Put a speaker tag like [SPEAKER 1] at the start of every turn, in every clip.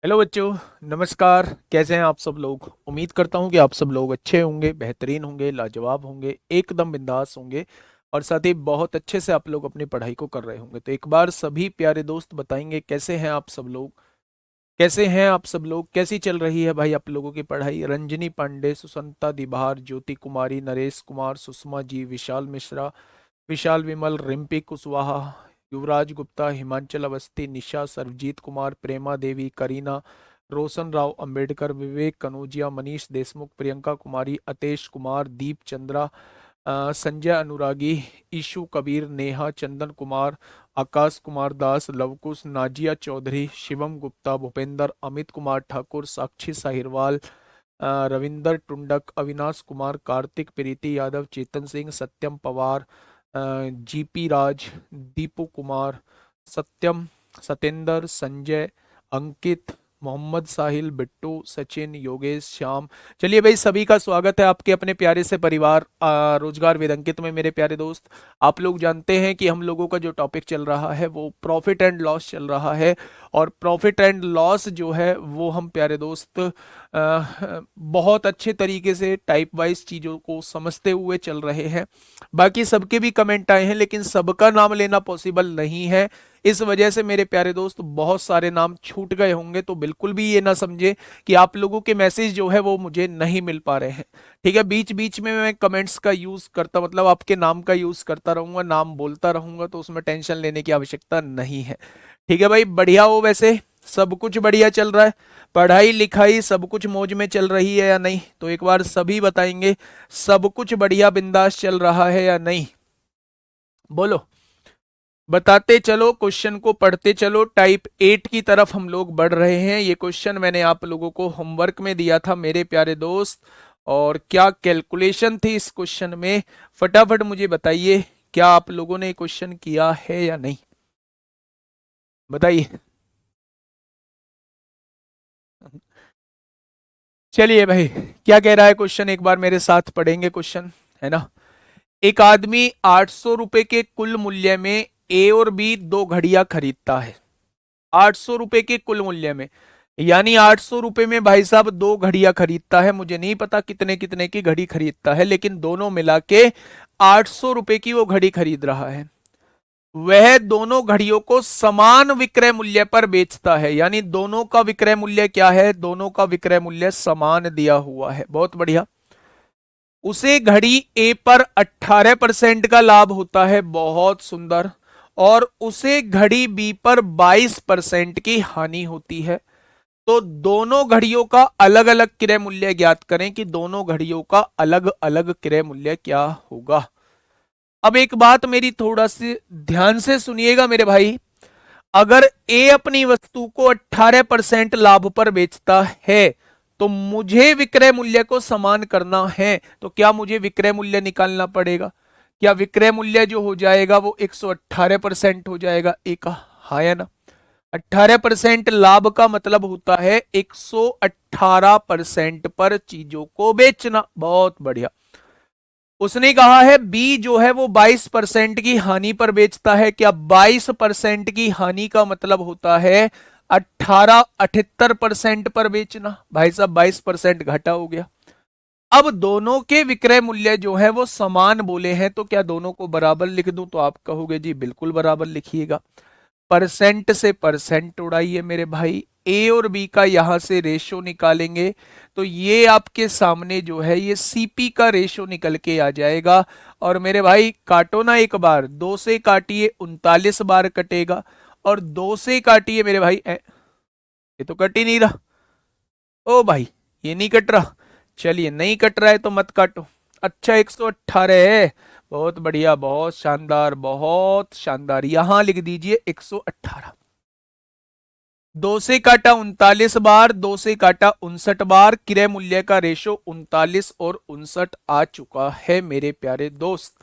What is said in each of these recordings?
[SPEAKER 1] Hello बच्चों। नमस्कार। कैसे हैं आप सब लोग? उम्मीद करता हूं कि आप सब लोग अच्छे होंगे, बेहतरीन होंगे, लाजवाब होंगे, एकदम बिंदास होंगे और साथ ही बहुत अच्छे से आप लोग अपनी पढ़ाई को कर रहे होंगे। तो एक बार सभी प्यारे दोस्त बताएंगे कैसे हैं आप सब लोग? कैसे हैं आप सब लोग? कैसी चल रही है भाई आप लोगों की पढ़ाई? रंजनी पांडे, सुसंता दिबार, ज्योति कुमारी, नरेश कुमार, सुषमा जी, विशाल मिश्रा, विशाल विमल, रिम्पी कुशवाहा, युवराज गुप्ता, हिमांचल अवस्थी, निशा, सरबजीत कुमार, प्रेमा देवी, करीना, रोशन राव अंबेडकर, विवेक कनौजिया, मनीष देशमुख, प्रियंका कुमारी, अतेश कुमार, दीप चंद्रा, संजय अनुरागी, ईशु कबीर, नेहा, चंदन कुमार, आकाश कुमार दास, लवकुश, नाजिया चौधरी, शिवम गुप्ता, भूपेंद्र, अमित कुमार ठाकुर, साक्षी साहिरवाल, रविंदर टुंडक, अविनाश कुमार, कार्तिक, प्रीति यादव, चेतन सिंह, सत्यम पवार, जीपी राज, दीपू कुमार, सत्यम, सतेंद्र, संजय, अंकित, मोहम्मद साहिल, बिट्टू, सचिन, योगेश, श्याम। चलिए भाई, सभी का स्वागत है आपके अपने प्यारे से परिवार रोजगार वेद अंकित में। मेरे प्यारे दोस्त, आप लोग जानते हैं कि हम लोगों का जो टॉपिक चल रहा है वो प्रॉफिट एंड लॉस चल रहा है। और प्रॉफिट एंड लॉस जो है वो हम प्यारे दोस्त बहुत अच्छे तरीके से टाइप वाइज चीज़ों को समझते हुए चल रहे हैं। बाकी सबके भी कमेंट आए हैं लेकिन सबका नाम लेना पॉसिबल नहीं है। इस वजह से मेरे प्यारे दोस्त बहुत सारे नाम छूट गए होंगे, तो बिल्कुल भी ये ना समझे कि आप लोगों के मैसेज जो है वो मुझे नहीं मिल पा रहे हैं। ठीक है, बीच बीच में मैं कमेंट्स का यूज करता, मतलब आपके नाम का यूज करता रहूंगा, नाम बोलता रहूंगा, तो उसमें टेंशन लेने की आवश्यकता नहीं है। ठीक है भाई, बढ़िया हो? वैसे सब कुछ बढ़िया चल रहा है? पढ़ाई लिखाई सब कुछ मौज में चल रही है या नहीं? तो एक बार सभी बताएंगे, सब कुछ बढ़िया बिंदास चल रहा है या नहीं? बोलो, बताते चलो, क्वेश्चन को पढ़ते चलो। टाइप 8 की तरफ हम लोग बढ़ रहे हैं। ये क्वेश्चन मैंने आप लोगों को होमवर्क में दिया था मेरे प्यारे दोस्त। और क्या कैलकुलेशन थी इस क्वेश्चन में, फटाफट मुझे बताइए। क्या आप लोगों ने क्वेश्चन किया है या नहीं? बताइए। चलिए भाई, क्या कह रहा है क्वेश्चन, एक बार मेरे साथ पढ़ेंगे क्वेश्चन, है ना। एक आदमी 800 रुपए के कुल मूल्य में ए और बी दो घड़ियां खरीदता है। 800 रुपए के कुल मूल्य में, यानी 800 रुपए में भाई साहब दो घड़ियां खरीदता है। मुझे नहीं पता कितने कितने की घड़ी खरीदता है, लेकिन दोनों मिला के 800 रुपए की वो घड़ी खरीद रहा है। वह दोनों घड़ियों को समान विक्रय मूल्य पर बेचता है, यानी दोनों का विक्रय मूल्य क्या है? दोनों का विक्रय मूल्य समान दिया हुआ है। बहुत बढ़िया। उसे घड़ी ए पर 18% का लाभ होता है। बहुत सुंदर। और उसे घड़ी बी पर 22% की हानि होती है। तो दोनों घड़ियों का अलग अलग क्रय मूल्य ज्ञात करें कि दोनों घड़ियों का अलग अलग क्रय मूल्य क्या होगा। अब एक बात मेरी थोड़ा सी ध्यान से सुनिएगा मेरे भाई। अगर ए अपनी वस्तु को 18% लाभ पर बेचता है तो मुझे विक्रय मूल्य को समान करना है, तो क्या मुझे विक्रय मूल्य निकालना पड़ेगा? क्या विक्रय मूल्य जो हो जाएगा वो 118% हो जाएगा ए का? हाँ या ना? 18% लाभ का मतलब होता है 118% पर चीजों को बेचना। बहुत बढ़िया। उसने कहा है बी जो है वो 22% की हानि पर बेचता है। क्या 22% की हानि का मतलब होता है 78% पर बेचना? भाई साहब 22% घाटा हो गया। अब दोनों के विक्रय मूल्य जो है वो समान बोले हैं, तो क्या दोनों को बराबर लिख दूं? तो आप कहोगे जी बिल्कुल बराबर लिखिएगा। परसेंट से परसेंट उड़ाइए मेरे भाई। ए और बी का यहां से रेशो निकालेंगे तो ये आपके सामने जो है ये सीपी का रेशो निकल के आ जाएगा। और मेरे भाई काटो ना, एक बार दो से काटिए 39 बार कटेगा। और दो से काटिए मेरे भाई, ये तो कट ही नहीं रहा। ओ भाई, ये नहीं कट रहा। चलिए, नहीं कट रहा है तो मत काटो। अच्छा, 118 है। बहुत बढ़िया, बहुत शानदार, बहुत शानदार। यहां लिख दीजिए 118। दो से काटा 39 बार, दो से काटा 59 बार, क्रय मूल्य का रेशो 39 और 59 आ चुका है मेरे प्यारे दोस्त।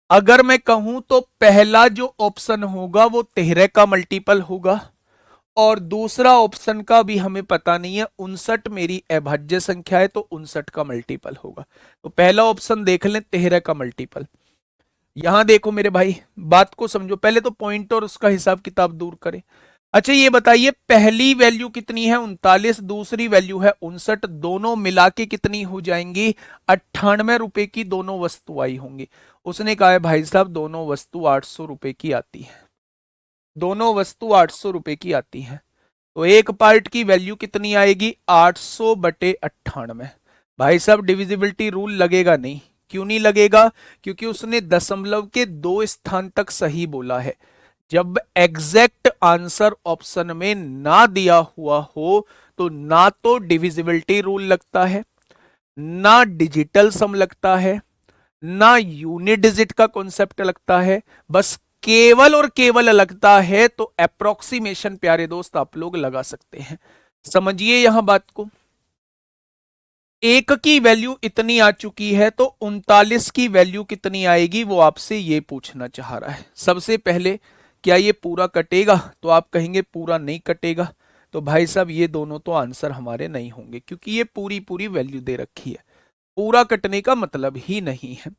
[SPEAKER 1] अगर मैं कहूं तो पहला जो ऑप्शन होगा वो 13 का मल्टीपल होगा। और दूसरा ऑप्शन का भी हमें पता नहीं है। 59 मेरी अभाज्य संख्या है तो 59 का मल्टीपल होगा। तो पहला ऑप्शन देख लें, 13 का मल्टीपल। यहां देखो मेरे भाई, बात को समझो, पहले तो पॉइंट और उसका हिसाब किताब दूर करें। अच्छा ये बताइए, पहली वैल्यू कितनी है 39, दूसरी वैल्यू है 59, दोनों मिला के कितनी हो जाएंगी 98 रुपए की दोनों वस्तु आई होंगी। उसने कहा है भाई साहब दोनों वस्तु 800 रुपए की आती है, दोनों वस्तु 800 रुपए की आती है। तो एक पार्ट की वैल्यू कितनी आएगी 800/98। भाई साहब डिविजिबिलिटी रूल लगेगा नहीं, क्यों नहीं लगेगा, क्योंकि उसने दशमलव के 2 स्थान तक सही बोला है। जब एग्जैक्ट आंसर ऑप्शन में ना दिया हुआ हो तो ना तो डिविजिबिलिटी रूल लगता है, ना डिजिटल सम लगता है, ना यूनिट डिजिट का कॉन्सेप्ट लगता है, बस केवल और केवल लगता है तो अप्रोक्सीमेशन प्यारे दोस्त आप लोग लगा सकते हैं। समझिए यहां बात को, एक की वैल्यू इतनी आ चुकी है तो 39 की वैल्यू कितनी आएगी वो आपसे ये पूछना चाह रहा है। सबसे पहले क्या ये पूरा कटेगा, तो आप कहेंगे पूरा नहीं कटेगा, तो भाई साहब ये दोनों तो आंसर हमारे नहीं होंगे, क्योंकि ये पूरी पूरी वैल्यू दे रखी है, पूरा कटने का मतलब ही नहीं है।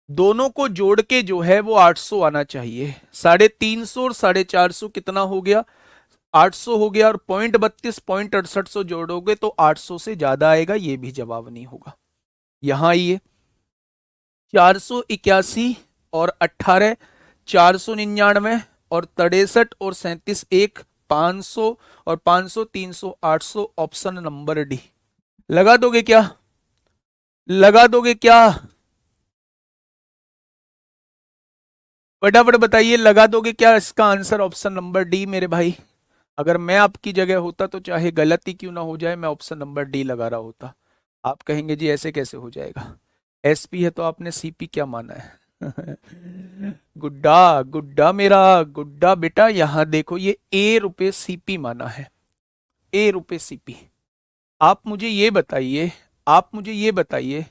[SPEAKER 1] दोनों को जोड़ के जो है वो 800 आना चाहिए। 350 और 450 कितना हो गया 800 हो गया, और 0.32 0.68 जोड़ोगे तो 800 से ज्यादा आएगा, ये भी जवाब नहीं होगा। यहां आइए, 481 और 18, 499 और 63 और 37, एक 500 और 500 300 800, ऑप्शन नंबर डी। लगा दोगे क्या, लगा दोगे क्या, फटाफट बताइए, लगा दोगे क्या इसका आंसर ऑप्शन नंबर डी मेरे भाई। अगर मैं आपकी जगह होता तो चाहे गलती क्यों ना हो जाए मैं ऑप्शन नंबर डी लगा रहा होता। आप कहेंगे जी ऐसे कैसे हो जाएगा, एसपी है तो आपने सीपी क्या माना है। गुड्डा गुड्डा मेरा गुड्डा बेटा, यहां देखो ये ए रुपए सीपी माना है, ए रुपए सीपी। आप मुझे ये बताइए, आप मुझे ये बताइए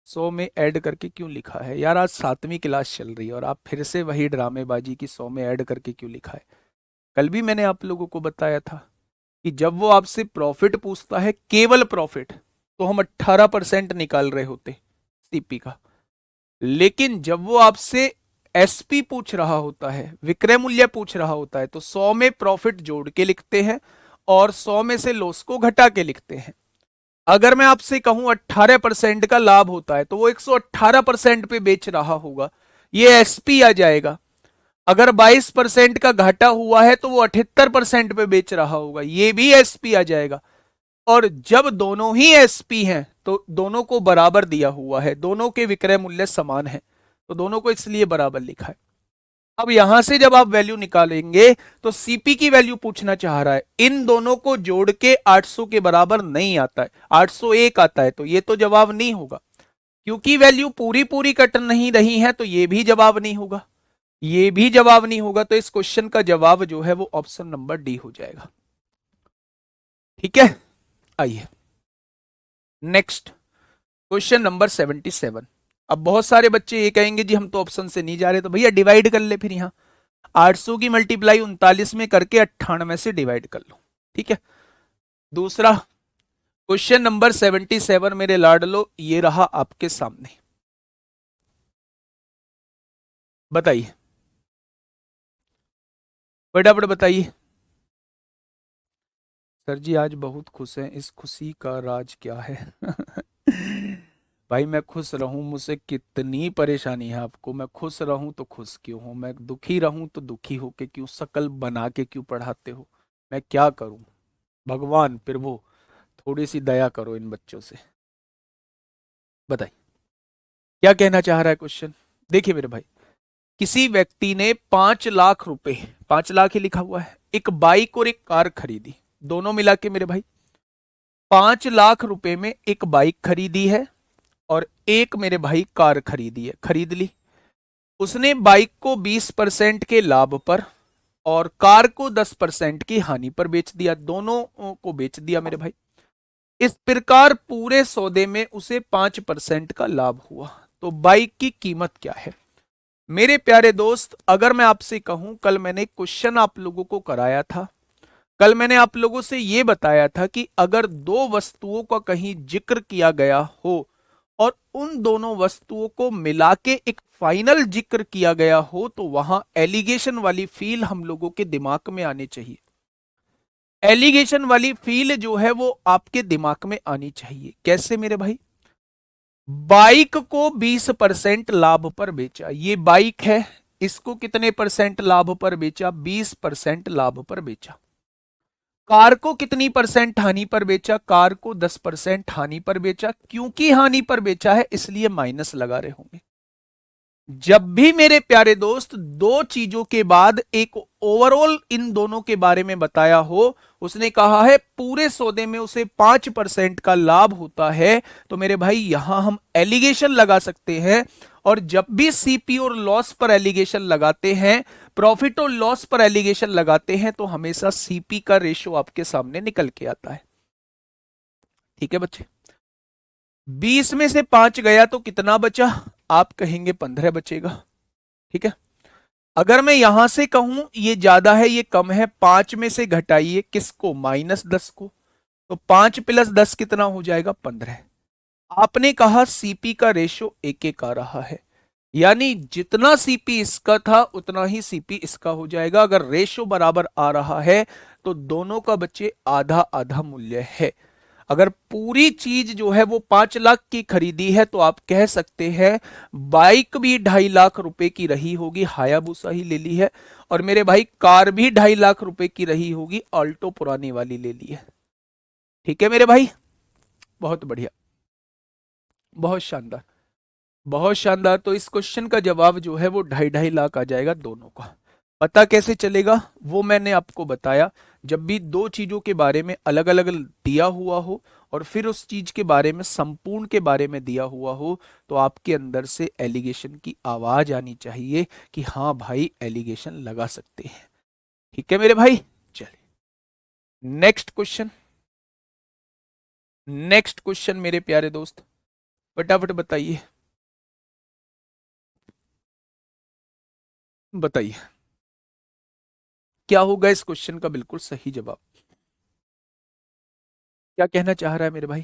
[SPEAKER 1] 100 में ऐड करके क्यों लिखा है यार, आज 7वीं क्लास चल रही है और आप फिर से वही ड्रामेबाजी की 100 में ऐड करके क्यों लिखा है। कल भी मैंने आप लोगों को बताया था कि जब वो आपसे प्रॉफिट पूछता है, केवल प्रॉफिट, तो हम 18% निकाल रहे होते सीपी का, लेकिन जब वो आपसे एसपी पूछ रहा होता है, विक्रय मूल्य पूछ रहा होता है, तो 100 में प्रॉफिट जोड़ के लिखते हैं और 100 में से लॉस को घटा के लिखते हैं। अगर मैं आपसे कहूं 18% का लाभ होता है तो वो 118% पे बेच रहा होगा, ये एसपी आ जाएगा। अगर 22% का घाटा हुआ है तो वो 78% पे बेच रहा होगा, ये भी एसपी आ जाएगा। और जब दोनों ही एसपी हैं तो दोनों को बराबर दिया हुआ है, दोनों के विक्रय मूल्य समान है, तो दोनों को इसलिए बराबर लिखा है। अब यहां से जब आप वैल्यू निकालेंगे तो सीपी की वैल्यू पूछना चाह रहा है, इन दोनों को जोड़ के 800 के बराबर नहीं आता है, 801 आता है, तो ये तो जवाब नहीं होगा। क्योंकि वैल्यू पूरी पूरी कट नहीं रही है तो ये भी जवाब नहीं होगा, ये भी जवाब नहीं होगा, तो इस क्वेश्चन का जवाब जो है वो ऑप्शन नंबर डी हो जाएगा। ठीक है, आइए नेक्स्ट, क्वेश्चन नंबर 77। अब बहुत सारे बच्चे ये कहेंगे जी हम तो ऑप्शन से नहीं जा रहे, तो भैया डिवाइड कर ले फिर, यहां 800 की मल्टीप्लाई 39 में करके 98 से डिवाइड कर लो। ठीक है, दूसरा क्वेश्चन नंबर 77 मेरे लाडलो, ये रहा आपके सामने, बताइए फटाफट बताइए। सर जी आज बहुत खुश हैं, इस खुशी का राज क्या है। भाई मैं खुश रहूं मुझसे कितनी परेशानी है आपको, मैं खुश रहूं तो खुश क्यों हूं, मैं दुखी रहूं तो दुखी होके क्यों, शकल बना के क्यों पढ़ाते हो, मैं क्या करूं। भगवान प्रभु थोड़ी सी दया करो इन बच्चों से। बताइए क्या कहना चाह रहा है क्वेश्चन। देखिए मेरे भाई, किसी व्यक्ति ने 5 लाख रुपए, 5 लाख ही लिखा हुआ है, एक बाइक और एक कार खरीदी, दोनों मिला के मेरे भाई 5 लाख रुपए में एक बाइक खरीदी है और एक मेरे भाई कार खरीदी है, खरीद ली। उसने बाइक को 20% के लाभ पर और कार को 10% की हानि पर बेच दिया, दोनों को बेच दिया मेरे भाई। इस प्रकार पूरे सौदे में उसे 5% का लाभ हुआ, तो बाइक की कीमत क्या है। मेरे प्यारे दोस्त, अगर मैं आपसे कहूं, कल मैंने क्वेश्चन आप लोगों को कराया था, कल मैंने आप लोगों से यह बताया था कि अगर दो वस्तुओं का कहीं जिक्र किया गया हो और उन दोनों वस्तुओं को मिला के एक फाइनल जिक्र किया गया हो तो वहां एलिगेशन वाली फील हम लोगों के दिमाग में आनी चाहिए। एलिगेशन वाली फील जो है वो आपके दिमाग में आनी चाहिए। कैसे मेरे भाई? बाइक को 20% लाभ पर बेचा, ये बाइक है, इसको कितने परसेंट लाभ पर बेचा? 20% लाभ पर बेचा। कार को कितनी परसेंट हानि पर बेचा? कार को 10% हानि पर बेचा। क्योंकि हानि पर बेचा है इसलिए माइनस लगा रहे होंगे। जब भी मेरे प्यारे दोस्त दो चीजों के बाद एक ओवरऑल इन दोनों के बारे में बताया हो, उसने कहा है पूरे सौदे में उसे 5% का लाभ होता है, तो मेरे भाई यहां हम एलिगेशन लगा सकते हैं। और जब भी सीपी और लॉस पर एलिगेशन लगाते हैं, प्रॉफिट और लॉस पर एलिगेशन लगाते हैं, तो हमेशा सीपी का रेशो आपके सामने निकल के आता है। ठीक है बच्चे? 20 में से 5 गया तो कितना बचा? आप कहेंगे 15 बचेगा। ठीक है? अगर मैं यहां से कहूं ये ज्यादा है ये कम है, 5 में से घटाइए किसको? -10 को। तो 5 + 10 कितना हो जाएगा? 15। आपने कहा सीपी का रेशो 1:1 आ रहा है, यानी जितना सीपी इसका था उतना ही सीपी इसका हो जाएगा। अगर रेशो बराबर आ रहा है तो दोनों का बच्चे आधा आधा मूल्य है। अगर पूरी चीज जो है वो 5 लाख की खरीदी है तो आप कह सकते हैं बाइक भी 2.5 लाख रुपए की रही होगी, हायाबुसा ही ले ली है। और मेरे भाई कार भी 2.5 लाख रुपए की रही होगी, ऑल्टो पुरानी वाली ले ली है। ठीक है मेरे भाई? बहुत बढ़िया, बहुत शानदार, बहुत शानदार। तो इस क्वेश्चन का जवाब जो है वो 2.5 लाख आ जाएगा दोनों का। पता कैसे चलेगा वो मैंने आपको बताया। जब भी दो चीजों के बारे में अलग अलग दिया हुआ हो और फिर उस चीज के बारे में संपूर्ण के बारे में दिया हुआ हो, तो आपके अंदर से एलिगेशन की आवाज आनी चाहिए कि हाँ भाई एलिगेशन लगा सकते हैं। ठीक है मेरे भाई? चलिए नेक्स्ट क्वेश्चन। नेक्स्ट क्वेश्चन मेरे प्यारे दोस्त, फटाफट बताइए, बताइए क्या होगा इस क्वेश्चन का बिल्कुल सही जवाब। क्या कहना चाह रहा है मेरे भाई?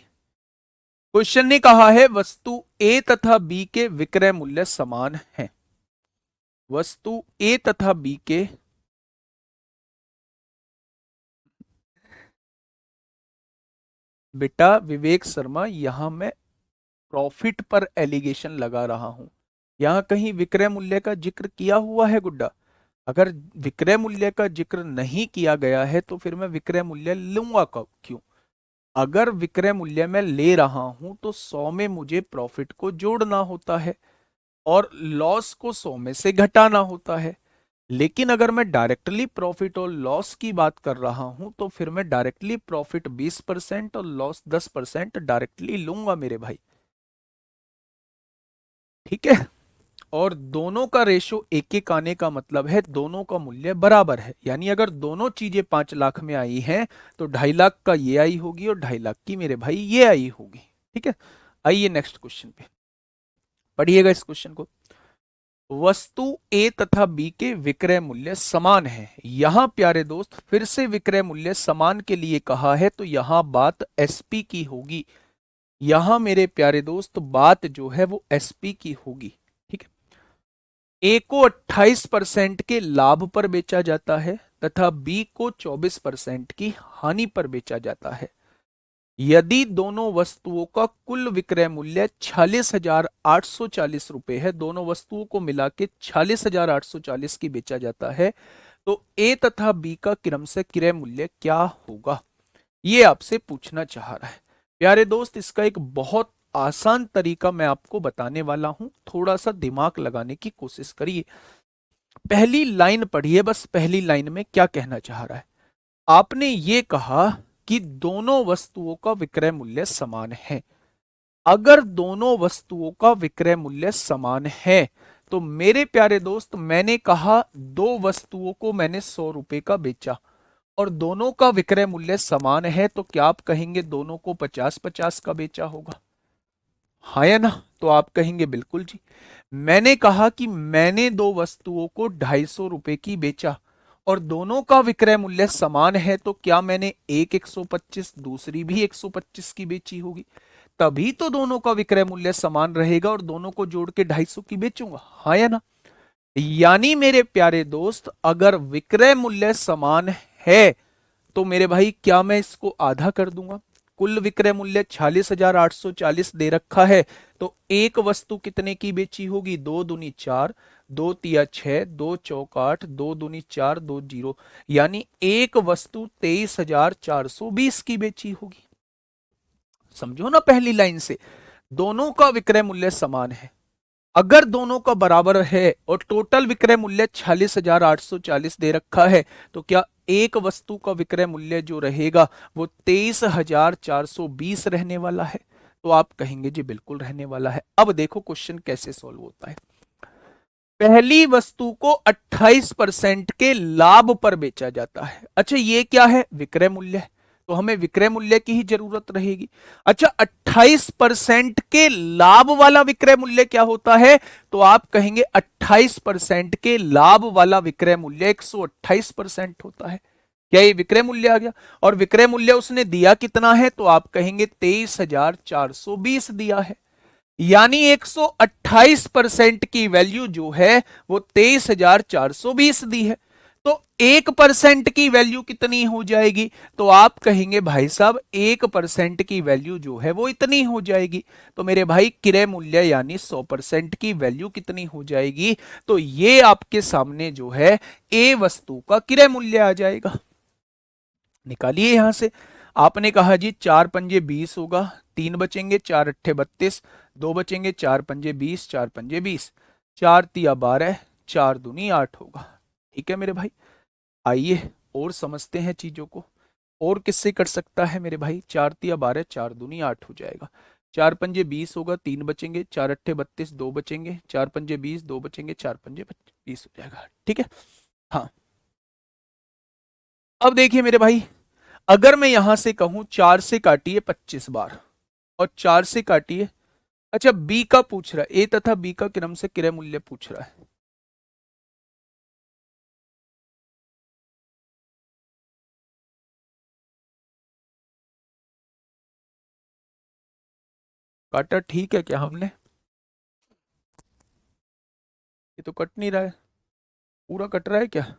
[SPEAKER 1] क्वेश्चन ने कहा है वस्तु ए तथा बी के विक्रय मूल्य समान हैं। वस्तु ए तथा बी के बेटा विवेक शर्मा, यहां मैं प्रॉफिट पर एलिगेशन लगा रहा हूं। यहां कहीं विक्रय मूल्य का जिक्र किया हुआ है गुड्डा? अगर विक्रय मूल्य का जिक्र नहीं किया गया है तो फिर मैं विक्रय मूल्य लूंगा कब, क्यों? अगर विक्रय मूल्य में ले रहा हूं तो 100 में मुझे प्रॉफिट को जोड़ना होता है और लॉस को 100 में से घटाना होता है। लेकिन अगर मैं डायरेक्टली प्रॉफिट और लॉस की बात कर रहा हूं तो फिर मैं डायरेक्टली प्रॉफिट 20% और लॉस 10% डायरेक्टली लूंगा मेरे भाई। ठीक है? और दोनों का रेशो 1:1 आने का मतलब है दोनों का मूल्य बराबर है। यानी अगर दोनों चीजें 5 लाख में आई हैं तो 2.5 लाख का ये आई होगी और 2.5 लाख की मेरे भाई ये आई होगी। ठीक है? आइए नेक्स्ट क्वेश्चन पे पढ़िएगा इस क्वेश्चन को। वस्तु ए तथा बी के विक्रय मूल्य समान है। यहां प्यारे दोस्त फिर से विक्रय मूल्य समान के लिए कहा है तो यहां बात एसपी की होगी। यहां मेरे प्यारे दोस्त बात जो है वो एसपी की होगी। ठीक है? ए को 28% के लाभ पर बेचा जाता है तथा बी को 24% की हानि पर बेचा जाता है। यदि दोनों वस्तुओं का कुल विक्रय मूल्य 46,840 रुपए है, दोनों वस्तुओं को मिला के 46,840 की बेचा जाता है, तो ए तथा बी का क्रम से क्रय मूल्य क्या होगा, ये आपसे पूछना चाह रहा है। प्यारे दोस्त इसका एक बहुत आसान तरीका मैं आपको बताने वाला हूं, थोड़ा सा दिमाग लगाने की कोशिश करिए। पहली लाइन पढ़िए, बस पहली लाइन में क्या कहना चाह रहा है। आपने ये कहा कि दोनों वस्तुओं का विक्रय मूल्य समान है। अगर दोनों वस्तुओं का विक्रय मूल्य समान है तो मेरे प्यारे दोस्त मैंने कहा दो वस्तुओं को मैंने 100 रुपए का बेचा और दोनों का विक्रय मूल्य समान है, तो क्या आप कहेंगे दोनों को 50-50 का बेचा होगा? हाँ या ना? तो आप कहेंगे बिल्कुल जी। मैंने कहा कि मैंने दो वस्तुओं को 250 रुपए की बेचा और दोनों का विक्रय मूल्य समान है, तो क्या मैंने एक 125 दूसरी भी 125 की बेची होगी? तभी तो दोनों का विक्रय मूल्य समान रहेगा और दोनों को जोड़ के 250 की बेचूंगा। हाँ या ना? यानी मेरे प्यारे दोस्त अगर विक्रय मूल्य समान है तो मेरे भाई क्या मैं इसको आधा कर दूंगा? कुल विक्रय मूल्य 46,840 दे रखा है, तो एक वस्तु कितने की बेची होगी? 2 दूनी 4, 2 तिया 6, 2 चौक 8, 2 दूनी 4, 2 जीरो, यानी एक वस्तु 23,420 की बेची होगी। समझो ना पहली लाइन से, दोनों का विक्रय मूल्य समान है। अगर दोनों का बराबर है और टोटल विक्रय मूल्य 46,840 दे रखा है, तो क्या एक वस्तु का विक्रय मूल्य जो रहेगा वो 23,420 रहने वाला है? तो आप कहेंगे जी बिल्कुल रहने वाला है। अब देखो क्वेश्चन कैसे सॉल्व होता है। पहली वस्तु को 28% के लाभ पर बेचा जाता है। अच्छा, ये क्या है? विक्रय मूल्य, तो हमें विक्रय मूल्य की ही जरूरत रहेगी। अच्छा, 28% के लाभ वाला विक्रय मूल्य क्या होता है? तो आप कहेंगे 28% के लाभ वाला विक्रय मूल्य 128% होता है। क्या ये विक्रय मूल्य आ गया? और विक्रय मूल्य उसने दिया कितना है? तो आप कहेंगे 23,420 दिया है। यानी 128% की वैल्यू जो है वो 23,420 दी है। तो 1% की वैल्यू कितनी हो जाएगी? तो आप कहेंगे भाई साहब 1% की वैल्यू जो है वो इतनी हो जाएगी। तो मेरे भाई क्रय मूल्य यानी 100% की वैल्यू कितनी हो जाएगी? तो ये आपके सामने जो है ए वस्तु का क्रय मूल्य आ जाएगा। निकालिए यहां से। आपने कहा जी 4 पंजे 20 होगा, 3 बचेंगे, 4 अट्ठे 32, 2 बचेंगे, 4 पंजे 20, 4 पंजे 20, 4 तिया 12, 4 दूनी 8 होगा। ठीक है मेरे भाई, आइए और समझते हैं चीजों को। और किससे कर सकता है मेरे भाई? 4 तिया 12, 4 दूनी 8 हो जाएगा। 4 पंजे 20 होगा, 3 बचेंगे, 4 अट्ठे 32, 2 बचेंगे, 4 पंजे 20, 2 बचेंगे, 4 पंजे 20 हो जाएगा। ठीक है, हाँ। अब देखिए मेरे भाई, अगर मैं यहां से कहूं 4 से काटिए 25 बार और 4 से काटिए, अच्छा बी का पूछ रहा है, ए तथा बी का क्रम से क्रय मूल्य पूछ रहा है। काटा ठीक है क्या हमने? ये तो कट नहीं रहा है, पूरा कट रहा है क्या?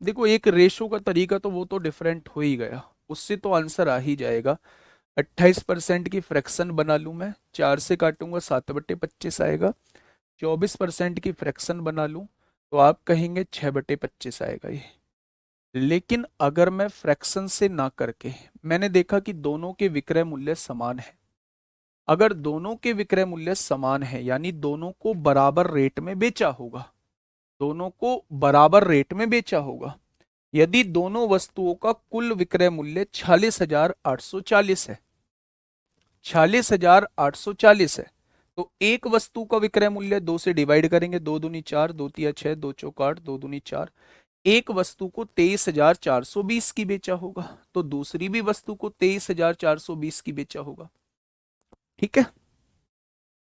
[SPEAKER 1] देखो एक रेशो का तरीका तो वो तो डिफरेंट हो ही गया, उससे तो आंसर आ ही जाएगा। 28% की फ्रैक्शन बना लूं मैं, 4 से काटूंगा 7/25 आएगा। 24% की फ्रैक्शन बना लूं तो आप कहेंगे 6/25 आएगा ये। लेकिन अगर मैं फ्रैक्शन से ना करके, मैंने देखा कि दोनों के विक्रय मूल्य समान है। अगर दोनों के विक्रय मूल्य समान है यानी दोनों को बराबर रेट में बेचा होगा, दोनों को बराबर रेट में बेचा होगा। यदि दोनों वस्तुओं का कुल विक्रय मूल्य 46,840 है, 46,840 है, तो एक वस्तु का विक्रय मूल्य 2 से डिवाइड करेंगे, 2 दूनी 4, 2 तिया 6, 2 चौक 8, 2 दूनी 4। एक वस्तु को 23,420 की बेचा होगा, तो दूसरी भी वस्तु को 23,420 की बेचा होगा। ठीक है,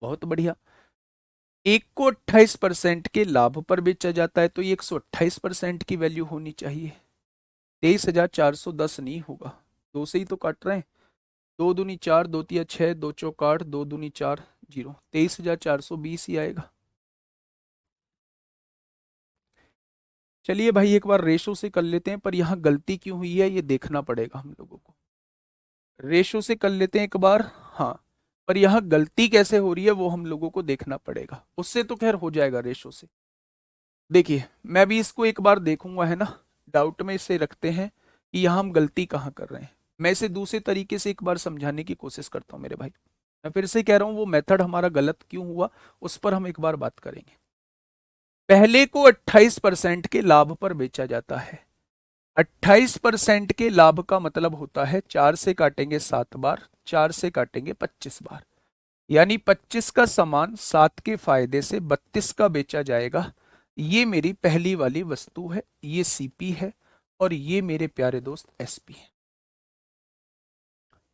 [SPEAKER 1] बहुत बढ़िया। एक को 28% के लाभ पर बेचा जाता है, तो ये 128% की वैल्यू होनी चाहिए। 23,410 नहीं होगा, दो से ही तो काट रहे हैं। 2 दूनी 4, 2 तिया 6, 2 चौक 8, 2 दूनी 4, जीरो, 23,420 ही आएगा। चलिए भाई एक बार रेशो से कर लेते हैं, पर यहाँ गलती क्यों हुई है ये देखना पड़ेगा हम लोगों को। रेशो से कर लेते हैं एक बार, हाँ, पर यहाँ गलती कैसे हो रही है वो हम लोगों को देखना पड़ेगा। उससे तो खैर हो जाएगा रेशो से। देखिए मैं भी इसको एक बार देखूंगा, है ना, डाउट में इसे रखते हैं कि यहाँ हम गलती कहाँ कर रहे हैं। मैं इसे दूसरे तरीके से एक बार समझाने की कोशिश करता हूँ मेरे भाई। मैं फिर से कह रहा हूँ वो मेथड हमारा गलत क्यों हुआ उस पर हम एक बार बात करेंगे। पहले को 28% के लाभ पर बेचा जाता है। 28% के लाभ का मतलब होता है 4 से काटेंगे 7 बार, 4 से काटेंगे 25 बार, यानी 25 का सामान 7 के फायदे से 32 का बेचा जाएगा। ये मेरी पहली वाली वस्तु है, ये सीपी है, और ये मेरे प्यारे दोस्त एसपी है।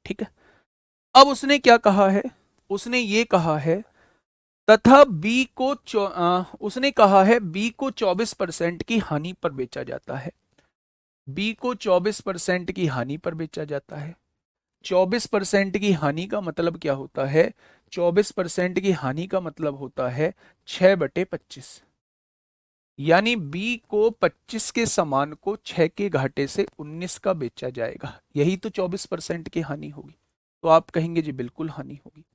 [SPEAKER 1] ठीक है, अब उसने क्या कहा है? उसने ये कहा है तथा बी को उसने कहा है बी को 24% की हानि पर बेचा जाता है। बी को 24% की हानि पर बेचा जाता है। 24% की हानि का मतलब क्या होता है? 24% की हानि का मतलब होता है 6/25। यानी बी को 25 के सामान को 6 के घाटे से 19 का बेचा जाएगा, यही तो 24% की हानि होगी। तो आप कहेंगे जी बिल्कुल हानि होगी।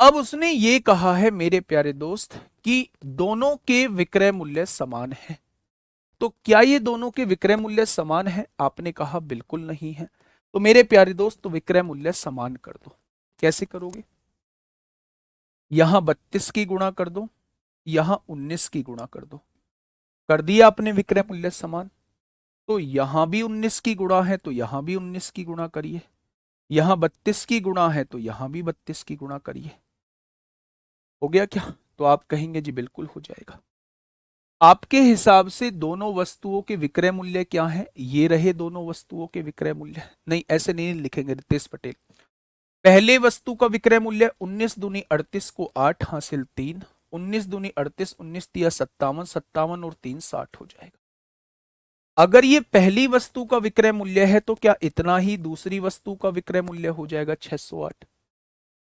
[SPEAKER 1] अब उसने ये कहा है मेरे प्यारे दोस्त कि दोनों के विक्रय मूल्य समान है। तो क्या ये दोनों के विक्रय मूल्य समान है? आपने कहा बिल्कुल नहीं है। तो मेरे प्यारे दोस्त विक्रय मूल्य समान कर दो। कैसे करोगे? यहां 32 की गुणा कर दो, यहां 19 की गुणा कर दो। कर दिया आपने विक्रय मूल्य समान। तो यहां भी 19 की गुणा है तो यहां भी 19 की गुणा करिए, यहां 32 की गुणा है तो यहां भी 32 की गुणा करिए। हो गया क्या? तो आप कहेंगे जी बिल्कुल हो जाएगा। आपके हिसाब से दोनों वस्तुओं के विक्रय मूल्य क्या है? ये रहे दोनों वस्तुओं के विक्रय मूल्य। नहीं, ऐसे नहीं लिखेंगे रितेश पटेल। पहले वस्तु का विक्रय मूल्य 19 दूनी 38 को 8 हासिल 3, 19 दूनी 38, 19 तिया 57, 57 और 3 60 हो जाएगा। अगर ये पहली वस्तु का विक्रय मूल्य है तो क्या इतना ही दूसरी वस्तु का विक्रय मूल्य हो जाएगा 608।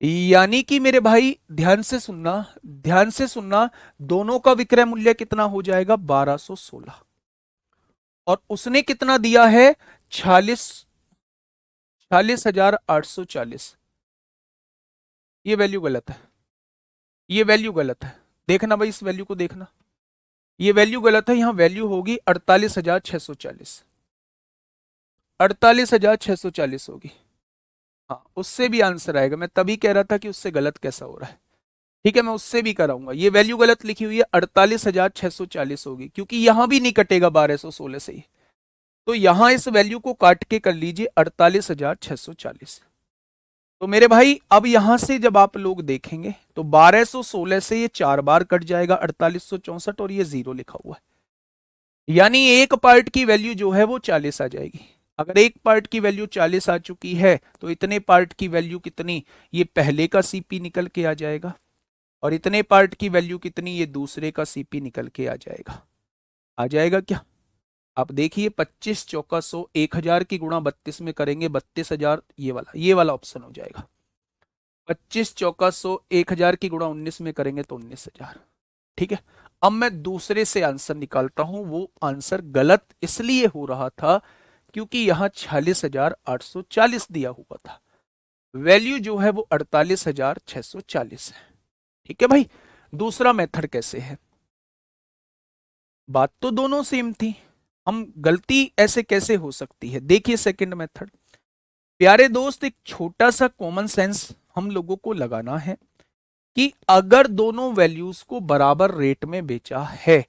[SPEAKER 1] यानी कि मेरे भाई ध्यान से सुनना, ध्यान से सुनना, दोनों का विक्रय मूल्य कितना हो जाएगा? 1216। और उसने कितना दिया है? 46,840। ये वैल्यू गलत है, ये वैल्यू गलत है। देखना भाई, इस वैल्यू को देखना, ये वैल्यू गलत है। यहां वैल्यू होगी 48,640, 48,640 होगी। हाँ, उससे भी आंसर आएगा। मैं तभी कह रहा था कि उससे गलत कैसा हो रहा है। ठीक है, मैं उससे भी कराऊंगा। ये वैल्यू गलत लिखी हुई है, 48,640 होगी, क्योंकि यहां भी नहीं कटेगा 1216 से ही। तो यहां इस वैल्यू को काट के कर लीजिए 48,640। तो मेरे भाई अब यहां से जब आप लोग देखेंगे तो 1216 से ये 4 बार कट जाएगा 4864, और ये 0 लिखा हुआ है। यानी एक पार्ट की वैल्यू जो है वो 40 आ जाएगी। अगर एक पार्ट की वैल्यू 40 आ चुकी है तो इतने पार्ट की वैल्यू कितनी? ये पहले का सीपी निकल के आ जाएगा। और इतने पार्ट की वैल्यू कितनी? ये दूसरे का सीपी निकल के आ जाएगा। आ जाएगा क्या? आप देखिए, 25 चौका 100, 1000 की गुणा 32 में करेंगे 32,000, ये वाला ऑप्शन हो जाएगा। 25 चौका 100, 1000 की गुणा 19 में करेंगे तो 19,000। ठीक है। अब मैं दूसरे से आंसर निकालता हूं। वो आंसर गलत इसलिए हो रहा था क्योंकि यहां 46,840 दिया हुआ था। वैल्यू जो है वो 48,640 है। ठीक है भाई। दूसरा मेथड कैसे है? बात तो दोनों सेम थी, हम गलती ऐसे कैसे हो सकती है? देखिए सेकंड मेथड। प्यारे दोस्त, एक छोटा सा कॉमन सेंस हम लोगों को लगाना है कि अगर दोनों वैल्यूज को बराबर रेट में बेचा है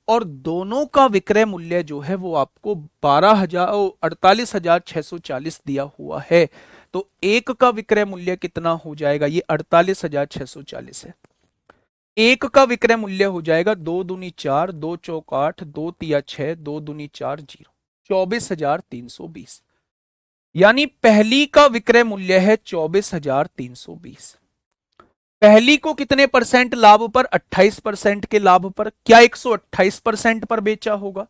[SPEAKER 1] और दोनों का विक्रय मूल्य जो है वो आपको 48,640 दिया हुआ है, तो एक का विक्रय मूल्य कितना हो जाएगा? ये 48,640 है। एक का विक्रय मूल्य हो जाएगा 2 दूनी 4, 2 चौक 8, 2 तिया 6, 2 दूनी 4, 0, 24,320। यानी पहली का विक्रय मूल्य है 24,320। पहली को कितने परसेंट लाभ पर? 28% के लाभ पर। क्या 128% पर बेचा होगा?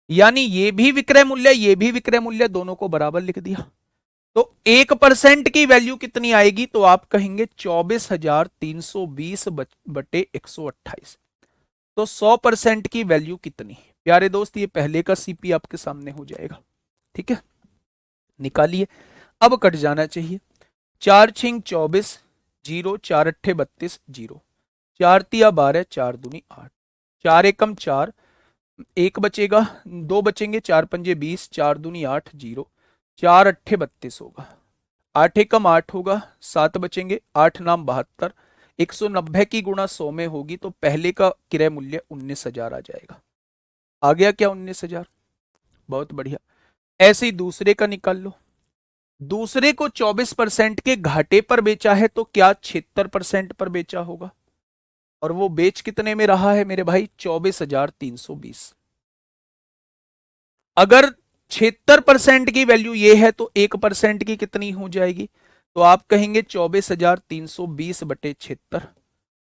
[SPEAKER 1] यानी ये भी विक्रय मूल्य, ये भी विक्रय मूल्य, दोनों को बराबर लिख दिया। तो 1% की वैल्यू कितनी आएगी? तो आप कहेंगे 24,320 बटे 128। तो 100% की वैल्यू कितनी? प्यारे दोस्त, ये पहले का सीपी आपके सामने हो जाएगा। ठीक है, निकालिए। अब कट जाना चाहिए। 4 छिंग 24, 0, 4 अट्ठे 32, 0, 4 तिया 12, 4 दूनी 8, 4 एकम 4, एक बचेगा, दो बचेंगे, 4 पंजे 20, 4 दूनी 8, 0, 4 अट्ठे 32 होगा, 8 एकम 8 होगा, 7 बचेंगे, 8 नाम 72, 190 की गुणा 100 में होगी तो पहले का क्रय मूल्य 19,000 आ जाएगा। आ गया क्या 19,000? बहुत बढ़िया। ऐसे ही दूसरे का निकाल लो। दूसरे को 24% के घाटे पर बेचा है तो क्या 76% पर बेचा होगा? और वो बेच कितने में रहा है मेरे भाई? 24,320। अगर 76% की वैल्यू ये है तो 1% की कितनी हो जाएगी? तो आप कहेंगे 24,320 बटे 76।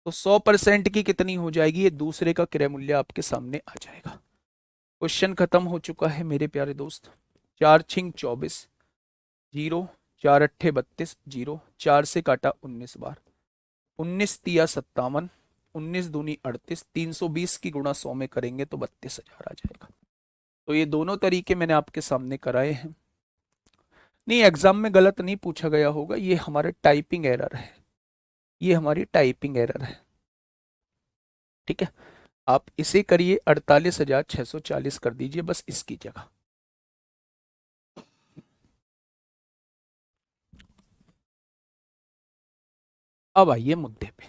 [SPEAKER 1] तो 100% की कितनी हो जाएगी? ये दूसरे का क्रय मूल्य आपके सामने आ जाएगा। क्वेश्चन खत्म हो चुका है मेरे प्यारे दोस्त। 4 छिंग 24, 0, 4 अट्ठे 32, 0, 4 से काटा 19 बार, 19 तिया 57, 19 दूनी 38, 320 की गुणा 100 में करेंगे तो 32,000 आ जाएगा। तो ये दोनों तरीके मैंने आपके सामने कराए हैं। नहीं, एग्जाम में गलत नहीं पूछा गया होगा, ये हमारे टाइपिंग एरर है, ये हमारी टाइपिंग एरर है। ठीक है, आप इसे करिए, 48,640 कर दीजिए बस इसकी जगह। अब आइए मुद्दे पे।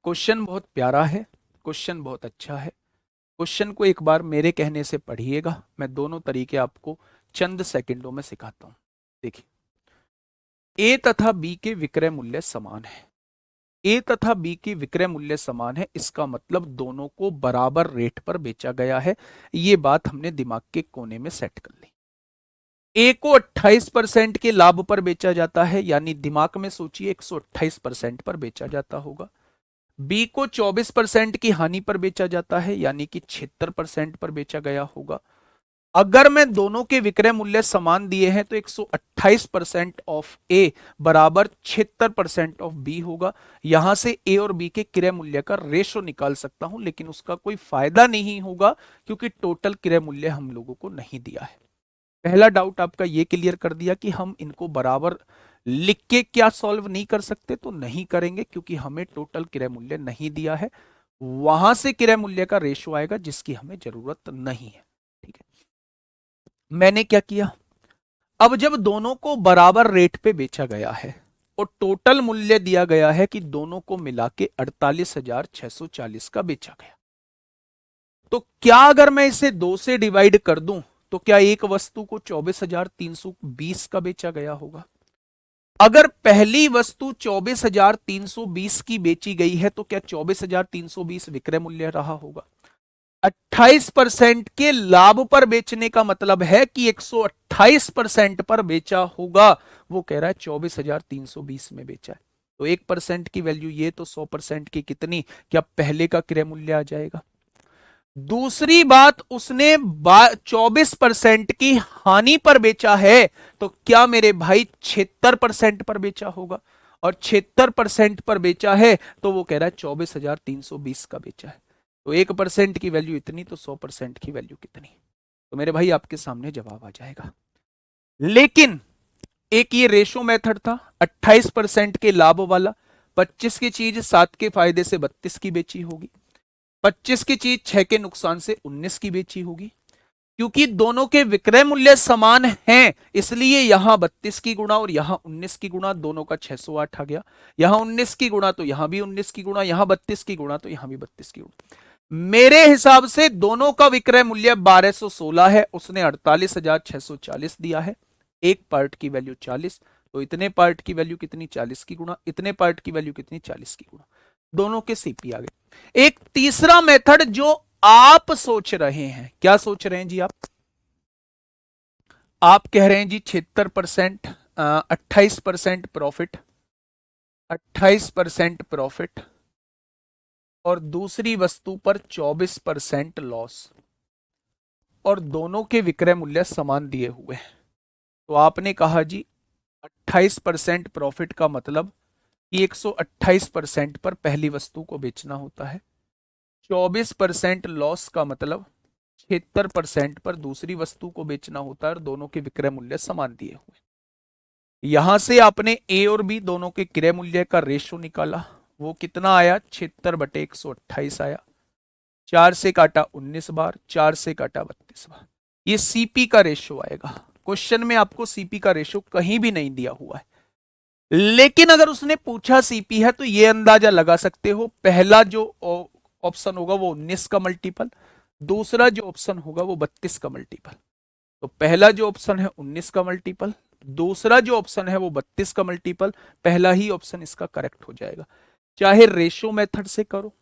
[SPEAKER 1] क्वेश्चन बहुत प्यारा है, क्वेश्चन बहुत अच्छा है। क्वेश्चन को एक बार मेरे कहने से पढ़िएगा, मैं दोनों तरीके आपको चंद सेकंडों में सिखाता हूं। देखिए, ए तथा बी के विक्रय मूल्य समान है। ए तथा बी की विक्रय मूल्य समान है, इसका मतलब दोनों को बराबर रेट पर बेचा गया है। ये बात हमने दिमाग के कोने में सेट कर ली। ए को 28% के लाभ पर बेचा जाता है, यानी दिमाग में सोचिए 128% पर बेचा जाता होगा। बी को 24% की हानि पर बेचा जाता है, यानी कि 76% पर बेचा गया होगा। अगर मैं दोनों के विक्रय मूल्य समान दिए हैं तो 128% ऑफ ए बराबर 76% ऑफ बी होगा। यहां से ए और बी के क्रय मूल्य का रेशो निकाल सकता हूं, लेकिन उसका कोई फायदा नहीं होगा क्योंकि टोटल क्रय मूल्य हम लोगों को नहीं दिया है। पहला डाउट आपका ये क्लियर कर दिया कि हम इनको बराबर लिख के क्या सॉल्व नहीं कर सकते, तो नहीं करेंगे क्योंकि हमें टोटल क्रय मूल्य नहीं दिया है। वहां से क्रय मूल्य का रेशो आएगा जिसकी हमें जरूरत नहीं है। ठीक है, मैंने क्या किया, अब जब दोनों को बराबर रेट पे बेचा गया है और टोटल मूल्य दिया गया है कि दोनों को मिला के 48,640 का बेचा गया, तो क्या अगर मैं इसे 2 से डिवाइड कर दूं तो क्या एक वस्तु को 24,320 का बेचा गया होगा? अगर पहली वस्तु 24,320 की बेची गई है तो क्या 24,320 विक्रय मूल्य रहा होगा? 28% के लाभ पर बेचने का मतलब है कि 128% पर बेचा होगा। वो कह रहा है 24,320 में बेचा है, तो 1% की वैल्यू ये, तो 100% की कितनी, क्या पहले का क्रय मूल्य आ जाएगा। दूसरी बात, उसने 24% की हानि पर बेचा है, तो क्या मेरे भाई 76% पर बेचा होगा, और 76% पर बेचा है तो वो कह रहा है 24,320 का बेचा है। तो 1% की वैल्यू इतनी, तो 100% की वैल्यू कितनी, तो मेरे भाई आपके सामने जवाब आ जाएगा। लेकिन एक ये रेशो मेथड था 28% के लाभ वाला, 25 की चीज 7 के फायदे से 32 की बेची होगी, 25 की चीज 6 के नुकसान से 19 की बेची होगी। क्योंकि दोनों के विक्रय मूल्य समान हैं, इसलिए यहां 32 की गुणा और यहां 19 की गुणा, दोनों का 608 आ गया। यहां 19 की गुणा तो यहां भी 19 की गुणा, यहां 32 की गुणा तो यहां भी 32 की गुणा। मेरे हिसाब से दोनों का विक्रय मूल्य 1216 है, उसने 48,640 दिया है। एक पार्ट की वैल्यू 40, तो इतने पार्ट की वैल्यू कितनी, 40 की गुणा, इतने पार्ट की वैल्यू कितनी, 40 की गुणा। दोनों के सीपी आ गए। एक तीसरा मेथड जो आप सोच रहे हैं, क्या सोच रहे हैं जी आप कह रहे हैं जी 76%, 28% प्रॉफिट, 28% प्रॉफिट और दूसरी वस्तु पर 24% लॉस, और दोनों के विक्रय मूल्य समान दिए हुए हैं। तो आपने कहा जी 28% प्रॉफिट का मतलब कि 128% पर पहली वस्तु को बेचना होता है। 24% लॉस का मतलब 76% पर दूसरी वस्तु को बेचना होता है, और दोनों के विक्रय मूल्य समान दिए हुए। यहां से आपने ए और बी दोनों के क्रय मूल्य का रेशो निकाला, वो कितना आया, 76/128 आया। 4 से काटा 19 बार, 4 से काटा 32 बार, ये सीपी का रेशो आएगा। क्वेश्चन में आपको सीपी का रेशो कहीं भी नहीं दिया हुआ है, लेकिन अगर उसने पूछा सीपी है तो ये अंदाजा लगा सकते हो, पहला जो ऑप्शन होगा वो 19 का मल्टीपल, दूसरा जो ऑप्शन होगा वो 32 का मल्टीपल। तो पहला जो ऑप्शन है 19 का मल्टीपल, दूसरा जो ऑप्शन है वो 32 का मल्टीपल, पहला ही ऑप्शन इसका करेक्ट हो जाएगा। चाहे रेशो मेथड से करो,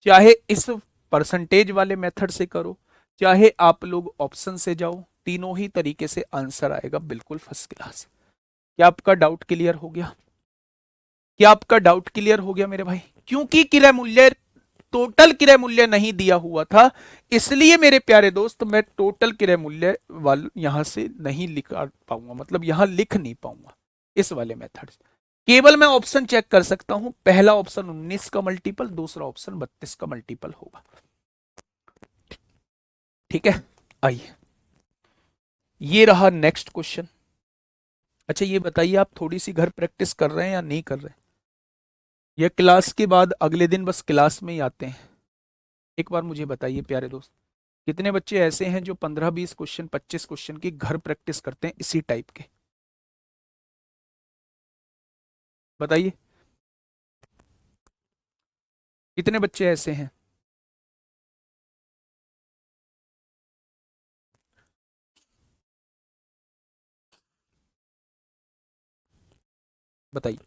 [SPEAKER 1] चाहे इस परसेंटेज वाले मेथड से करो, चाहे आप लोग ऑप्शन से जाओ, तीनों ही तरीके से आंसर आएगा बिल्कुल फर्स्ट क्लास। क्या आपका डाउट क्लियर हो गया? क्या आपका डाउट क्लियर हो गया मेरे भाई? क्योंकि क्रय मूल्य, टोटल क्रय मूल्य नहीं दिया हुआ था, इसलिए मेरे प्यारे दोस्त मैं टोटल क्रय मूल्य वाल यहां से नहीं लिख पाऊंगा, मतलब यहां लिख नहीं पाऊंगा इस वाले मेथड से। केवल मैं ऑप्शन चेक कर सकता हूं, पहला ऑप्शन 19 का मल्टीपल, दूसरा ऑप्शन 32 का मल्टीपल होगा। ठीक है, आइए ये रहा नेक्स्ट क्वेश्चन। अच्छा ये बताइए, आप थोड़ी सी घर प्रैक्टिस कर रहे हैं या नहीं कर रहे हैं, या क्लास के बाद अगले दिन बस क्लास में ही आते हैं? एक बार मुझे बताइए प्यारे दोस्त, कितने बच्चे ऐसे हैं जो 15-20 क्वेश्चन 25 क्वेश्चन की घर प्रैक्टिस करते हैं इसी टाइप के? बताइए कितने बच्चे ऐसे हैं? बताइए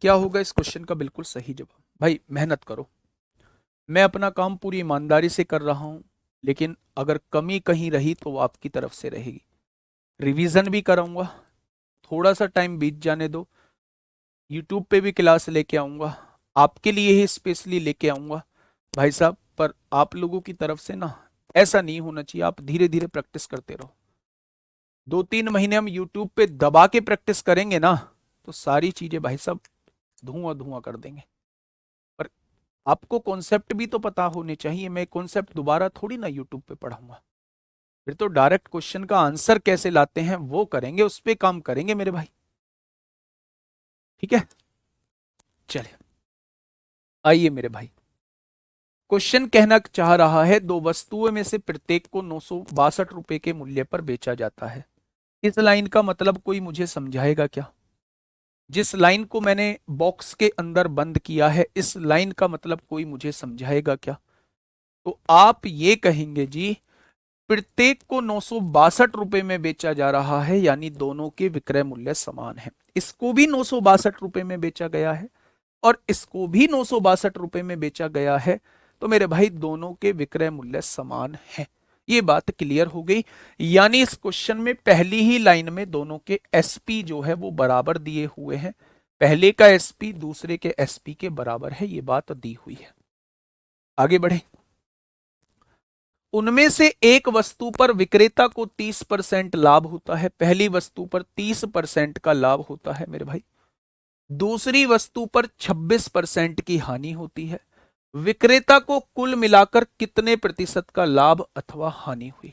[SPEAKER 1] क्या होगा इस क्वेश्चन का बिल्कुल सही जवाब? भाई मेहनत करो, मैं अपना काम पूरी ईमानदारी से कर रहा हूं, लेकिन अगर कमी कहीं रही तो वो आपकी तरफ से रहेगी। रिवीजन भी कराऊंगा, थोड़ा सा टाइम बीत जाने दो, यूट्यूब पे भी क्लास लेके आऊंगा, आपके लिए ही स्पेशली लेके आऊंगा भाई साहब। पर आप लोगों की तरफ से ना ऐसा नहीं होना चाहिए, आप धीरे धीरे प्रैक्टिस करते रहो। 2-3 महीने हम यूट्यूब पे दबा के प्रैक्टिस करेंगे ना, तो सारी चीजें भाई साहब धुआं धुआं कर देंगे। पर आपको कॉन्सेप्ट भी तो पता होने चाहिए, मैं कॉन्सेप्ट दोबारा थोड़ी ना यूट्यूब पे पढ़ाऊंगा। फिर तो डायरेक्ट क्वेश्चन का आंसर कैसे लाते हैं वो करेंगे, उस पर काम करेंगे मेरे भाई। ठीक है, चलिए आइए मेरे भाई, क्वेश्चन कहना चाह रहा है दो वस्तुओं में से प्रत्येक को 962 रुपए के मूल्य पर बेचा जाता है। इस लाइन का मतलब कोई मुझे समझाएगा क्या? जिस लाइन को मैंने बॉक्स के अंदर बंद किया है, इस लाइन का मतलब कोई मुझे समझाएगा क्या? तो आप ये कहेंगे जी, प्रत्येक को 962 रुपए में बेचा जा रहा है, यानी दोनों के विक्रय मूल्य समान है। इसको भी 962 रुपए में बेचा गया है और इसको भी 962 रुपए में बेचा गया है, तो मेरे भाई दोनों के विक्रय मूल्य समान है। ये बात क्लियर हो गई। यानी इस क्वेश्चन में पहली ही लाइन में दोनों के एसपी जो है वो बराबर दिए हुए हैं, पहले का एसपी दूसरे के एसपी के बराबर है, ये बात दी हुई है। आगे बढ़े, उनमें से एक वस्तु पर विक्रेता को 30% लाभ होता है, पहली वस्तु पर 30% का लाभ होता है मेरे भाई, दूसरी वस्तु पर 26% की हानि होती है। विक्रेता को कुल मिलाकर कितने प्रतिशत का लाभ अथवा हानि हुई?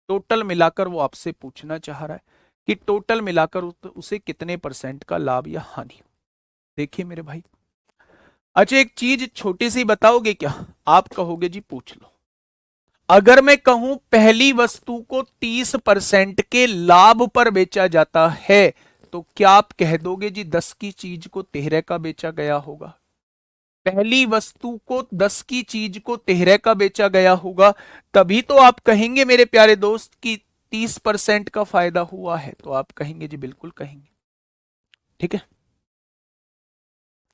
[SPEAKER 1] टोटल मिलाकर वो आपसे पूछना चाह रहा है कि टोटल मिलाकर उसे कितने परसेंट का लाभ या हानि। देखिए मेरे भाई, अच्छा एक चीज छोटी सी बताओगे क्या? आप कहोगे जी पूछ लो। अगर मैं कहूं पहली वस्तु को 30% के लाभ पर बेचा जाता है, तो क्या आप कह दोगे जी 10 की चीज को 13 का बेचा गया होगा? पहली वस्तु को 10 की चीज को 13 का बेचा गया होगा, तभी तो आप कहेंगे मेरे प्यारे दोस्त कि 30% का फायदा हुआ है। तो आप कहेंगे जी बिल्कुल कहेंगे। ठीक है,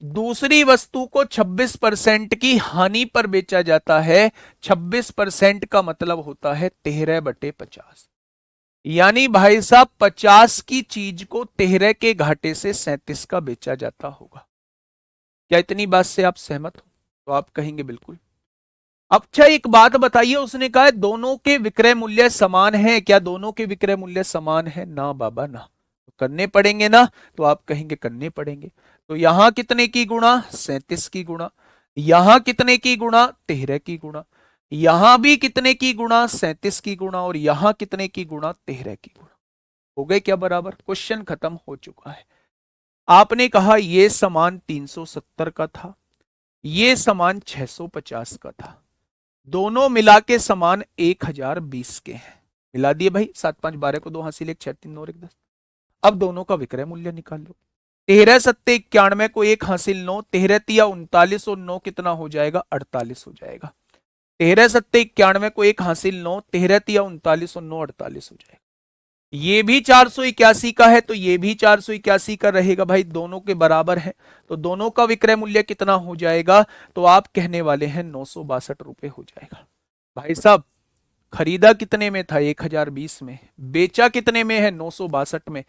[SPEAKER 1] दूसरी वस्तु को 26% की हानि पर बेचा जाता है, 26% का मतलब होता है 13/50, यानी भाई साहब 50 की चीज को 13 के घाटे से 37 का बेचा जाता होगा। क्या इतनी बात से आप सहमत हो? तो आप कहेंगे बिल्कुल। अच्छा एक बात बताइए, उसने कहा है दोनों के विक्रय मूल्य समान है, क्या दोनों के विक्रय मूल्य समान है? ना बाबा ना, तो करने पड़ेंगे ना, तो आप कहेंगे करने पड़ेंगे। तो यहां कितने की गुणा? 37 की गुणा। यहां कितने की गुणा? 13 की गुणा। यहां भी कितने की गुणा? 37 की गुणा। और यहां कितने की गुणा? 13 की गुणा। हो गए क्या बराबर? क्वेश्चन खत्म हो चुका है। आपने कहा ये सामान 370 का था, ये सामान 650 का था, दोनों मिला के समान 1020 के हैं। मिला दिए भाई, 7 5 12 को 2 हासिल 1 6 3 9 1 10। अब दोनों का विक्रय मूल्य निकाल लो। 13 7 91 को 1 हासिल 9, 13 तिया 39 और 9 कितना हो जाएगा? 48 हो जाएगा। 13 7 91 को 1 हासिल 9, 13 तिया 39 और 9 48 हो जाएगा। ये भी 481 का है तो ये भी 481 का रहेगा भाई, दोनों के बराबर है, तो दोनों का विक्रय मूल्य कितना हो जाएगा? तो आप कहने वाले हैं 962 रुपए हो जाएगा। भाई साहब खरीदा कितने में था? 1020 में। बेचा कितने में है? 962 में।